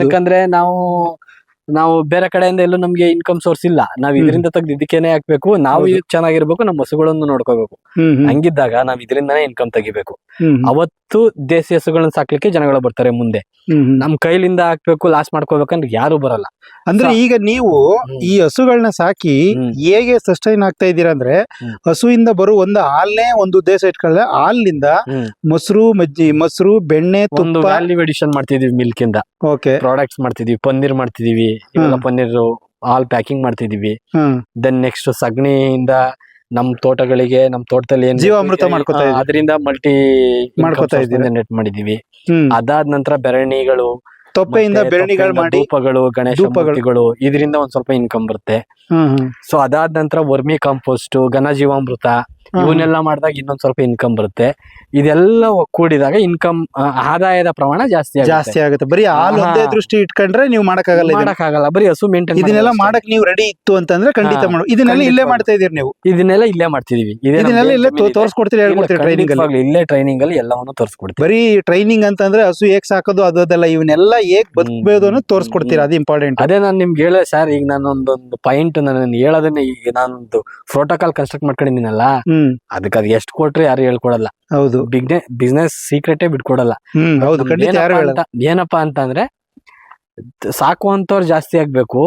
ಯಾಕಂದ್ರೆ ನಾವು ಬೇರೆ ಕಡೆಯಿಂದ ಎಲ್ಲೂ ನಮ್ಗೆ ಇನ್ಕಮ್ ಸೋರ್ಸ್ ಇಲ್ಲ. ನಾವ್ ಇದರಿಂದ ತೆಗ್ದು ಇದಕ್ಕೇನೆ ಹಾಕ್ಬೇಕು, ನಾವು ಚೆನ್ನಾಗಿರ್ಬೇಕು, ನಮ್ಮ ಹಸುಗಳನ್ನು ನೋಡ್ಕೋಬೇಕು. ಹಂಗಿದ್ದಾಗ ನಾವ್ ಇದರಿಂದಾನೇ ಇನ್ಕಮ್ ತೆಗಿಬೇಕು. ಅವತ್ತು ದೇಸಿ ಹಸುಗಳನ್ನ ಸಾಕ್ಲಿಕ್ಕೆ ಜನಗಳು ಬರ್ತಾರೆ ಮುಂದೆ. ನಮ್ ಕೈಲಿಂದ ಹಾಕ್ಬೇಕು ಲಾಸ್ ಮಾಡ್ಕೋಬೇಕಂದ್ರೆ ಯಾರು ಬರಲ್ಲ. ಅಂದ್ರೆ ಈಗ ನೀವು ಈ ಹಸುಗಳನ್ನ ಸಾಕಿ ಹೇಗೆ ಸಸ್ಟೈನ್ ಆಗ್ತಾ ಇದ್ದೀರಾ ಅಂದ್ರೆ, ಹಸುವಿಂದ ಬರೋ ಒಂದು ಹಾಲ್ನೇ ಒಂದು ಉದ್ದೇಶ ಇಟ್ಕೊಳ್ಳೆ, ಹಾಲಿನಿಂದ ಮೊಸರು ಬೆಣ್ಣೆ ತುಪ್ಪ ವ್ಯಾಲ್ಯೂ ಎಡಿಷನ್ ಮಾಡ್ತಿದೀವಿ. ಮಿಲ್ಕ್ ಇಂದ ಪ್ರಾಡಕ್ಟ್ಸ್ ಮಾಡ್ತಿದೀವಿ, ಪನ್ನೀರ್ ಮಾಡ್ತಿದೀವಿ, ಪನ್ನೀರ್ ಹಾಲ್ ಪ್ಯಾಕಿಂಗ್ ಮಾಡ್ತಿದೀವಿ. ದೆನ್ ನೆಕ್ಸ್ಟ್ ಸಗಣಿಯಿಂದ ನಮ್ ತೋಟಗಳಿಗೆ, ನಮ್ ತೋಟದಲ್ಲಿ ಏನ್ ಜೀವಾಮೃತ ಅದರಿಂದ ಮಲ್ಟಿ ನೆಟ್ ಮಾಡಿದೀವಿ. ಅದಾದ ನಂತರ ಬೆರಣಿಗಳು, ತೊಪ್ಪೆಯಿಂದ ಬೆರಣಿಗಳು ಮಾಡಿ, ಧೂಪಗಳು, ಗಣೇಶ ಮೂರ್ತಿಗಳು, ಇದರಿಂದ ಒಂದ್ ಸ್ವಲ್ಪ ಇನ್ಕಮ್ ಬರುತ್ತೆ. ಸೊ ಅದಾದ ನಂತರ ವರ್ಮಿ ಕಾಂಪೋಸ್ಟ್, ಘನ ಜೀವಾಮೃತ, ಇವನ್ನೆಲ್ಲ ಮಾಡಿದಾಗ ಇನ್ನೊಂದ್ ಸ್ವಲ್ಪ ಇನ್ಕಮ್ ಬರುತ್ತೆ. ಇದೆಲ್ಲ ಒಕ್ಕೂಡಿದಾಗ ಇನ್ಕಮ್ ಆದಾಯದ ಪ್ರಮಾಣ ಜಾಸ್ತಿ ಆಗುತ್ತೆ. ಬರೀ ಹಾಲು ಒಂದೇ ದೃಷ್ಟಿ ಇಟ್ಕೊಂಡ್ರೆ ನೀವು ಮಾಡಕ್ಕಾಗಲ್ಲ. ಬರೀ ಹಸು ಮೇಂಟೈನ್ ಇದನ್ನೆಲ್ಲ ಮಾಡಕ್ ನೀವು ರೆಡಿ ಇತ್ತು ಅಂತಂದ್ರೆ ಖಂಡಿತ ಇದನ್ನೆಲ್ಲ ಇಲ್ಲೇ ಮಾಡ್ತಾ ಇದೀರಿ ನೀವು? ಇದನ್ನೆಲ್ಲ ಇಲ್ಲೇ ಮಾಡ್ತಿದೀವಿ. ಇದನ್ನೆಲ್ಲ ಇಲ್ಲೇ ತೋರಿಸ್ಕೊಡ್ತೀರಿ, ಹೇಳ್ಕೊಡ್ತೀರಿ ಟ್ರೈನಿಂಗ್ ಅಲ್ಲಿ? ಇಲ್ಲೇ ಟ್ರೈನಿಂಗ್ ಅಲ್ಲಿ ಎಲ್ಲವನ್ನು ತೋರಿಸ್ಕೊಡ್ತೀವಿ. ಬರೀ ಟ್ರೈನಿಂಗ್ ಅಂತಂದ್ರೆ ಹಸು ಹೇಗ್ ಸಾಕೋದು ಅದೆಲ್ಲ ಇವನ್ನೆಲ್ಲ ಹೇಗ್ ಬದುಕಬಹುದು ಅನ್ನೋದು ತೋರಿಸ್ಕೊಡ್ತೀರಾ, ಅದು ಇಂಪಾರ್ಟೆಂಟ್. ಅದೇ ನಾನು ನಿಮ್ಗೆ ಹೇಳ ಸರ್, ಈಗ ನಾನೊಂದೊಂದು ಪಾಯಿಂಟ್ ನಾನು ಹೇಳೋದನ್ನ, ಈಗ ನಾನೊಂದು ಪ್ರೋಟೋಕಾಲ್ ಕನ್ಸ್ಟ್ರಕ್ಟ್ ಮಾಡ್ಕೊಂಡಿದ್ದೀನಲ್ಲ, ಅದಕ್ಕೆ ಅದು ಎಷ್ಟು ಕೊಟ್ರೆ ಯಾರು ಹೇಳ್ಕೊಡಲ್ಲ. ಹೌದು, ಬಿಸ್ನೆಸ್ ಸೀಕ್ರೆಟೇ ಬಿಟ್ಕೊಡಲ್ಲ. ಏನಪ್ಪಾ ಅಂತಂದ್ರೆ ಸಾಕುವಂತವ್ರು ಜಾಸ್ತಿ ಆಗ್ಬೇಕು,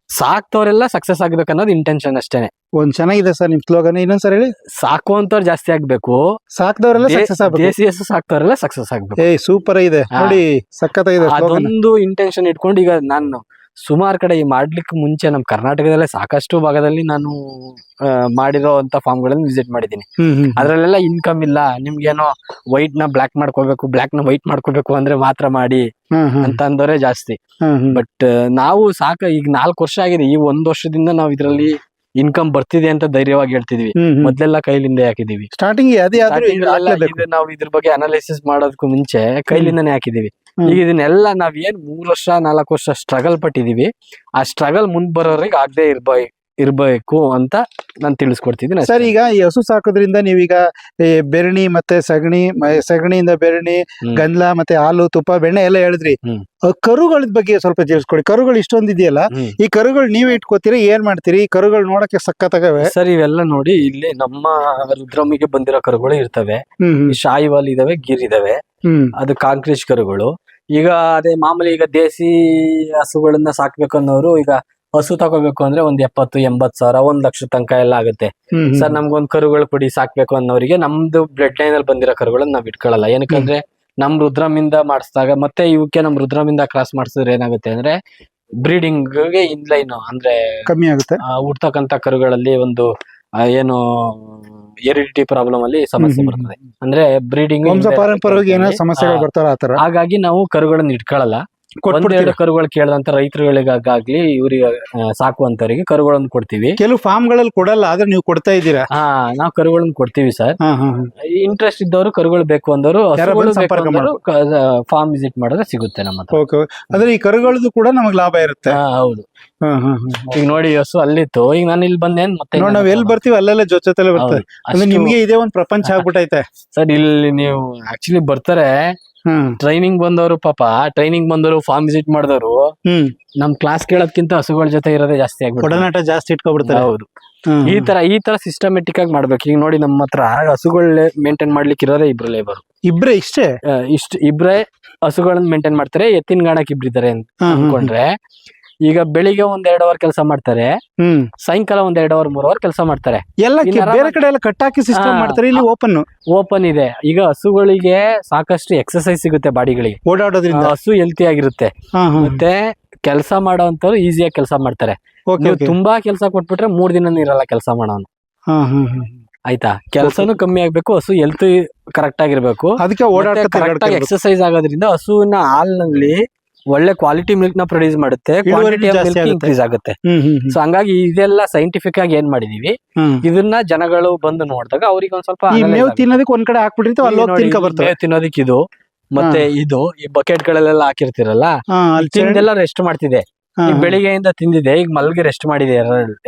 ಸಾಕ್ತವ್ರೆಲ್ಲ ಸಕ್ಸಸ್ ಆಗ್ಬೇಕು ಅನ್ನೋದು ಇಂಟೆನ್ಷನ್ ಅಷ್ಟೇನೆ. ಒಂದ್ ಚೆನ್ನಾಗಿದೆ ಸರ್ ನಿಮ್ ಸ್ಲೋಗನ್, ಇನ್ನೊಂದ್ಸರಿ ಹೇಳಿ. ಸಾಕುವಂತವ್ರು ಜಾಸ್ತಿ ಆಗ್ಬೇಕು, ಸಾಕ್ದವರೆಲ್ಲ ಸಕ್ಸಸ್ ಆಗ್ಬೇಕು, ದೇಸಿ ಹಸು ಸಾಕ್ತವ್ರೆಲ್ಲ ಸಕ್ಸಸ್ ಆಗ್ಬೇಕು. ಸೂಪರ್ ಇದೆ ನೋಡಿ, ಸಖತ್ತಾಗಿದೆ. ಅದೊಂದು ಇಂಟೆನ್ಷನ್ ಇಟ್ಕೊಂಡು ಈಗ ನಾನು ಸುಮಾರು ಕಡೆ ಮಾಡ್ಲಿಕ್ಕೆ ಮುಂಚೆ ನಮ್ಮ ಕರ್ನಾಟಕದಲ್ಲೇ ಸಾಕಷ್ಟು ಭಾಗದಲ್ಲಿ ನಾನು ಮಾಡಿರೋ ಅಂತ ಫಾರ್ಮ್ ಗಳನ್ನ ವಿಸಿಟ್ ಮಾಡಿದ್ದೀನಿ. ಅದ್ರಲ್ಲೆಲ್ಲ ಇನ್ಕಮ್ ಇಲ್ಲ, ನಿಮ್ಗೇನೋ ವೈಟ್ ನ ಬ್ಲಾಕ್ ಮಾಡ್ಕೋಬೇಕು, ಬ್ಲಾಕ್ ನ ವೈಟ್ ಮಾಡ್ಕೋಬೇಕು ಅಂದ್ರೆ ಮಾತ್ರ ಮಾಡಿ ಅಂತ ಅಂದವರೇ ಜಾಸ್ತಿ. ಬಟ್ ನಾವು ಈಗ 4 ವರ್ಷ ಆಗಿದೆ, ಈ 1 ವರ್ಷದಿಂದ ನಾವು ಇದ್ರಲ್ಲಿ ಇನ್ಕಮ್ ಬರ್ತಿದೆ ಅಂತ ಧೈರ್ಯವಾಗಿ ಹೇಳ್ತಿದೀವಿ. ಮೊದ್ಲೆಲ್ಲ ಕೈಲಿಂದ ಹಾಕಿದೀವಿ. ಸ್ಟಾರ್ಟಿಂಗ್ ನಾವು ಇದ್ರ ಬಗ್ಗೆ ಅನಾಲಿಸಿಸ್ ಮಾಡೋದಕ್ಕೂ ಮುಂಚೆ ಕೈಲಿಂದಾನೇ ಹಾಕಿದೀವಿ. ಈಗ ಇದನ್ನೆಲ್ಲ ನಾವ್ ಏನ್ 3 ವರ್ಷ 4 ವರ್ಷ ಸ್ಟ್ರಗಲ್ ಪಟ್ಟಿದೀವಿ, ಆ ಸ್ಟ್ರಗಲ್ ಮುಂದ್ ಬರೋರಿಗೆ ಆಗದೆ ಇರ್ಬೇಕು ಅಂತ ನಾನು ತಿಳಿಸ್ಕೊಡ್ತಿದ್ದೀನಿ ಸರ್. ಈಗ ಈ ಹಸು ಸಾಕೋದ್ರಿಂದ ನೀವೀಗ ಬೆರಣಿ ಮತ್ತೆ ಸಗಣಿಯಿಂದ ಬೆರಣಿ, ಗಂಧ ಮತ್ತೆ ಹಾಲು, ತುಪ್ಪ, ಬೆಣ್ಣೆ ಎಲ್ಲ ಹೇಳಿದ್ರಿ. ಕರುಗಳ ಬಗ್ಗೆ ಸ್ವಲ್ಪ ತಿಳಿಸ್ಕೊಡಿ. ಕರುಗಳು ಇಷ್ಟೊಂದು ಇದೆಯಲ್ಲ, ಈ ಕರುಗಳು ನೀವೇ ಇಟ್ಕೋತೀರಿ, ಏನ್ ಮಾಡ್ತೀರಿ? ಈ ಕರುಗಳು ನೋಡಕ್ಕೆ ಸಖತ್ತಾಗವೆ ಸರ್. ಇವೆಲ್ಲ ನೋಡಿ, ಇಲ್ಲಿ ನಮ್ಮ ರುದ್ರಮಿಗೆ ಬಂದಿರೋ ಕರುಗಳು ಇರ್ತವೆ, ಶಾಯಿವಾಲ್ ಇದಾವೆ, ಗಿರ್ ಇದಾವೆ, ಅದು ಕಾಂಕ್ರೀಜ್ ಕರುಗಳು. ಈಗ ಅದೇ ಮಾಮೂಲಿ ಈಗ ದೇಸಿ ಹಸುಗಳನ್ನ ಸಾಕ್ಬೇಕು ಅನ್ನೋರು ಈಗ ಹಸು ತಗೋಬೇಕು ಅಂದ್ರೆ 70-80 ಸಾವಿರ, 1 ಲಕ್ಷ ತನಕ ಎಲ್ಲ ಆಗುತ್ತೆ. ಸರ್ ನಮ್ಗೊಂದ್ ಕರುಗಳು ಕೊಡಿ ಸಾಕ್ಬೇಕು ಅನ್ನೋರಿಗೆ ನಮ್ದು ಬ್ಲಡ್ ಲೈನ್ ಅಲ್ಲಿ ಬಂದಿರೋ ಕರುಗಳನ್ನ ನಾವ್ ಇಟ್ಕೊಳ್ಳಲ್ಲ. ಏನಕ್ಕಂದ್ರೆ ನಮ್ ರುದ್ರಮಿಂದ ಮಾಡಿಸಿದಾಗ ಮತ್ತೆ ಇವಕ್ಕೆ ನಮ್ ರುದ್ರಮಿಂದ ಕ್ರಾಸ್ ಮಾಡಿಸಿದ್ರೆ ಏನಾಗುತ್ತೆ ಅಂದ್ರೆ ಬ್ರೀಡಿಂಗ್ ಗೆ ಇನ್ಲೈನ್ ಅಂದ್ರೆ ಕಮ್ಮಿ ಆಗುತ್ತೆ. ಹುಡ್ತಕ್ಕಂತ ಕರುಗಳಲ್ಲಿ ಒಂದು ಏನು ಹೆರಿಡಿಟಿ ಪ್ರಾಬ್ಲಮ್ ಅಲ್ಲಿ ಸಮಸ್ಯೆ ಬರ್ತದೆ. ಅಂದ್ರೆ ಬ್ರೀಡಿಂಗ್ ಸಮಸ್ಯೆಗಳು ಬರ್ತಾರ ಆತರ. ಹಾಗಾಗಿ ನಾವು ಕರುಗಳನ್ನ ಇಟ್ಕೊಳ್ಳಲ್ಲ. ಒಂದೆರಡು ಕರುಗಳು ಕೇಳಿದಂತ ರೈತರುಗಳಿಗಾಗ್ಲಿ ಇವ್ರಿಗೆ ಸಾಕುವಂತವರಿಗೆ ಕರುಗಳನ್ನು ಕೊಡ್ತೀವಿ. ಕೆಲವು ಫಾರ್ಮ್ ಗಳಲ್ಲಿ ಕೊಡಲ್ಲ, ಆದ್ರೆ ನೀವು ಕೊಡ್ತಾ ಇದ್ದೀರಾ? ನಾವು ಕರುಗಳನ್ನ ಕೊಡ್ತೀವಿ ಸರ್. ಇಂಟ್ರೆಸ್ಟ್ ಇದ್ದವರು ಕರುಗಳು ಬೇಕು ಅಂದವರು ಫಾರ್ಮ್ ವಿಸಿಟ್ ಮಾಡಿದ್ರೆ ಸಿಗುತ್ತೆ ನಮ್ಮ ಹತ್ರ. ಅಂದ್ರೆ ಈ ಕರುಗಳದ್ದು ಕೂಡ ನಮಗೆ ಲಾಭ ಇರುತ್ತೆ. ಹೌದು. ಈಗ ನೋಡಿ ಹಸು ಅಲ್ಲಿತ್ತು, ಈಗ ನಾನು ಇಲ್ಲಿ ಬಂದೇನ್ ಮತ್ತೆ ನಾವ್ ಎಲ್ಲಿ ಬರ್ತೀವಿ ಅಲ್ಲೆಲ್ಲ ಜೊತೆಲೆ ಬರ್ತದೆ. ಅಂದ್ರೆ ನಿಮ್ಗೆ ಇದೇ ಒಂದ್ ಪ್ರಪಂಚ ಆಗ್ಬಿಟ್ಟೈತೆ ಸರ್. ಇಲ್ಲಿ ನೀವು ಆಕ್ಚುಲಿ ಬರ್ತಾರೆ ಟ್ರೈನಿಂಗ್ ಬಂದವರು, ಪಾಪ ಟ್ರೈನಿಂಗ್ ಬಂದವರು, ಫಾರ್ಮ್ ವಿಸಿಟ್ ಮಾಡಿದವರು ನಮ್ ಕ್ಲಾಸ್ ಕೇಳೋದ್ಕಿಂತ ಹಸುಗಳ ಜೊತೆ ಇರೋದೇ ಜಾಸ್ತಿ ಆಗ್ಬಿಟ್ಟು ಒಡನಾಟ ಜಾಸ್ತಿ ಇಟ್ಕೊಬಿಡ್ತಾರೆ. ಹೌದು. ಈ ತರ ಸಿಸ್ಟಮೆಟಿಕ್ ಆಗಿ ಮಾಡ್ಬೇಕು. ಈಗ ನೋಡಿ ನಮ್ಮ ಹತ್ರ ಹಸುಗಳ ಮೇಂಟೈನ್ ಮಾಡ್ಲಿಕ್ಕೆ ಇರೋದೇ ಇಬ್ರು ಲೇಬರ್. ಇಬ್ರೇ? ಇಬ್ರೇ ಹಸುಗಳನ್ನ ಮೇಂಟೈನ್ ಮಾಡ್ತಾರೆ. ಎತ್ತಿನ ಗಾಣಕ್ ಇಬ್ರಿದ್ದಾರೆ ಅನ್ಕೊಂಡ್ರೆ ಈಗ ಬೆಳಿಗ್ಗೆ 1-2 ಅವರ್ ಕೆಲಸ ಮಾಡ್ತಾರೆ, ಸಾಯಂಕಾಲ 1-2 ಅವರ್ 3 ಅವರ್ ಕೆಲಸ ಮಾಡ್ತಾರೆ. ಎಲ್ಲ ಬೇರೆ ಕಡೆ ಎಲ್ಲ ಕಟ್ಟಾಕಿ ಸಿಸ್ಟಮ್ ಮಾಡ್ತಾರೆ. ಇಲ್ಲಿ ಓಪನ್ ಇದೆ. ಈಗ ಹಸುಗಳಿಗೆ ಸಾಕಷ್ಟು ಎಕ್ಸರ್ಸೈಸ್ ಸಿಗುತ್ತೆ ಬಾಡಿಗಳಿಗೆ, ಓಡಾಡೋದ್ರಿಂದ ಹಸು ಹೆಲ್ತಿ ಆಗಿರುತ್ತೆ. ಮತ್ತೆ ಕೆಲಸ ಮಾಡೋವಂಥವ್ರು ಈಸಿಯಾಗಿ ಕೆಲಸ ಮಾಡ್ತಾರೆ. ನೀವು ತುಂಬಾ ಕೆಲಸ ಕೊಟ್ಬಿಟ್ರೆ 3 ದಿನ ಇರಲ್ಲ ಕೆಲಸ ಮಾಡೋನು. ಆಯ್ತಾ? ಕೆಲಸನು ಕಮ್ಮಿ ಆಗ್ಬೇಕು, ಹಸು ಹೆಲ್ತ್ ಕರೆಕ್ಟ್ ಆಗಿರ್ಬೇಕು. ಅದಕ್ಕೆ ಕರೆಕ್ಟ್ ಆಗಿ ಎಕ್ಸರ್ಸೈಸ್ ಆಗೋದ್ರಿಂದ ಹಸುವಿನ ಹಾಲಿನಲ್ಲಿ ಒಳ್ಳೆ ಕ್ವಾಲಿಟಿ ಮಿಲ್ಕ್ ನ ಪ್ರೊಡ್ಯೂಸ್ ಮಾಡುತ್ತೆ, ಕ್ವಾಂಟಿಟಿ ಆಫ್ ಮಿಲ್ಕ್ ಇನ್ಕ್ರೀಸ್ ಆಗುತ್ತೆ. ಸೊ ಹಂಗಾಗಿ ಇದೆಲ್ಲ ಸೈಂಟಿಫಿಕ್ ಆಗಿ ಏನ್ ಮಾಡಿದೀವಿ, ಇದನ್ನ ಜನಗಳು ಬಂದು ನೋಡಿದಾಗ ಅವ್ರಿಗೆ ಒಂದ್ ಸ್ವಲ್ಪ ಮೇವು ತಿನ್ನೋದಕ್ಕೆ ಒಂದ್ ಕಡೆ ಹಾಕ್ಬಿಟ್ಟಿರ್ತೀವಿ, ತಿನ್ನೋದಕ್ಕೆ ಇದು ಮತ್ತೆ ಇದು ಈ ಬಕೆಟ್ ಗಳಲ್ಲೆಲ್ಲ ಹಾಕಿರ್ತಿರಲ್ಲ, ತಿಂದೆಲ್ಲ ರೆಸ್ಟ್ ಮಾಡ್ತಿದೆ. ಈಗ ಬೆಳಿಗ್ಗೆಯಿಂದ ತಿಂದಿದೆ, ಈಗ ಮಲ್ಗೆ ರೆಸ್ಟ್ ಮಾಡಿದೆ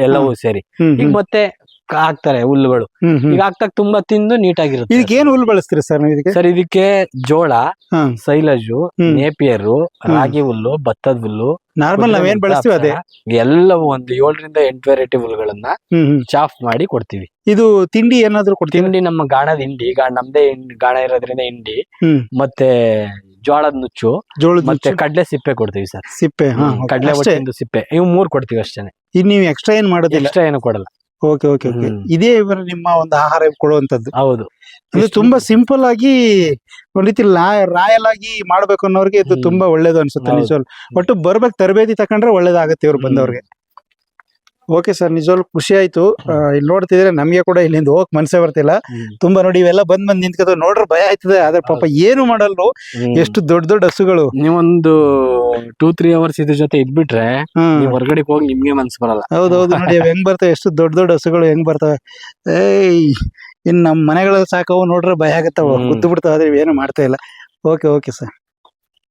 ಎಲ್ಲವೂ ಸೇರಿ. ಈಗ ಮತ್ತೆ ಹಾಕ್ತಾರೆ ಹುಲ್ಲುಗಳು. ಈಗ ಹಾಕ್ತಾಗ ತುಂಬಾ ತಿಂದು ನೀಟಾಗಿರುತ್ತೆ. ಇದಕ್ಕೆ ಏನ್ ಹುಲ್ಲು ಬಳಸ್ತೀರಿ ಸರ್? ಸರ್ ಇದಕ್ಕೆ ಜೋಳ, ಸೈಲಜು, ನೇಪಿಯರು, ರಾಗಿ ಹುಲ್ಲು, ಭತ್ತದ ಹುಲ್ಲು, ನಾರ್ಮಲ್ ನಾವೇನ್ ಬಳಸ್ತೀವಿ ಅದೇ ಎಲ್ಲವೂ ಒಂದು 7ರಿಂದ 8 ವೆರೈಟಿ ಹುಲ್ಲುಗಳನ್ನ ಚಾಫ್ ಮಾಡಿ ಕೊಡ್ತೀವಿ. ಇದು ತಿಂಡಿ ಏನಾದ್ರು ಕೊಡ್ತೀವಿ? ತಿಂಡಿ ನಮ್ಮ ಗಾಣದ ಹಿಂಡಿ, ನಮ್ದೇ ಗಾಣ ಇರೋದ್ರಿಂದ ಹಿಂಡಿ, ಮತ್ತೆ ಜೋಳದ ನುಚ್ಚು, ಮತ್ತೆ ಕಡ್ಲೆ ಸಿಪ್ಪೆ ಕೊಡ್ತೀವಿ ಸರ್. ಸಿಪ್ಪೆ, ಕಡ್ಲೆ ಒಟ್ಟಿಂದು ಸಿಪ್ಪೆ, ಇವು 3 ಕೊಡ್ತೀವಿ ಅಷ್ಟೇನೆ. ಇದು ನೀವು ಎಕ್ಸ್ಟ್ರಾ ಏನ್ ಮಾಡೋದಿಲ್ಲ? ಎಕ್ಸ್ಟ್ರಾ ಏನು ಕೊಡಲ್ಲ. ಓಕೆ. ಇದೇ ನಿಮ್ಮ ಒಂದು ಆಹಾರ ಕೊಡುವಂತದ್ದು? ಹೌದು. ಇದು ತುಂಬಾ ಸಿಂಪಲ್ ಆಗಿ ಒಂದ್ ರೀತಿ ರಾಯಲ್ ಆಗಿ ಮಾಡ್ಬೇಕು ಅನ್ನೋರ್ಗೆ ಇದು ತುಂಬಾ ಒಳ್ಳೇದು ಅನ್ಸುತ್ತೆ ನಿಜವಾಗ್ಲು. ಒಟ್ಟು ಬರ್ಬೇಕು, ತರಬೇತಿ ತಕೊಂಡ್ರೆ ಒಳ್ಳೇದಾಗತ್ತೆ ಇವ್ರು ಬಂದವ್ರಿಗೆ. ಓಕೆ ಸರ್, ನಿಜವಾಗ್ಲು ಖುಷಿ ಆಯ್ತು. ಇಲ್ಲಿ ನೋಡ್ತಿದ್ರೆ ನಮ್ಗೆ ಕೂಡ ಇಲ್ಲಿಂದ ಹೋಗಕ್ ಮನ್ಸೇ ಬರ್ತಿಲ್ಲ. ತುಂಬಾ ನೋಡಿ ಇವೆಲ್ಲ ಬಂದ್ ನಿಂತ್ಕೋ ನೋಡ್ರೆ ಭಯ ಆಯ್ತದೆ. ಆದ್ರೆ ಪಾಪ ಏನು ಮಾಡಲ್ರು, ಎಷ್ಟು ದೊಡ್ಡ ಹಸುಗಳು. ನೀವೊಂದು 2-3 ಅವರ್ಸ್ ಇದ್ರ ಜೊತೆ ಇದ್ಬಿಟ್ರೆ ಹೊರಗಡೆ ಹೋಗಿ ನಿಮ್ಗೆ ಮನ್ಸು ಬರಲ್ಲ. ಹೌದೌದು, ನೋಡಿ ಹೆಂಗ್ ಬರ್ತವೆ, ಎಷ್ಟು ದೊಡ್ಡ ಹಸುಗಳು ಹೆಂಗ್ ಬರ್ತವೆ. ಇನ್ ನಮ್ ಮನೆಗಳಲ್ಲಿ ಸಾಕವು ನೋಡ್ರೆ ಭಯ ಆಗತ್ತವ, ಗುದ್ದು ಬಿಡ್ತಾವ. ಆದ್ರೆ ಏನು ಮಾಡ್ತಾ ಇಲ್ಲ. Okay sir.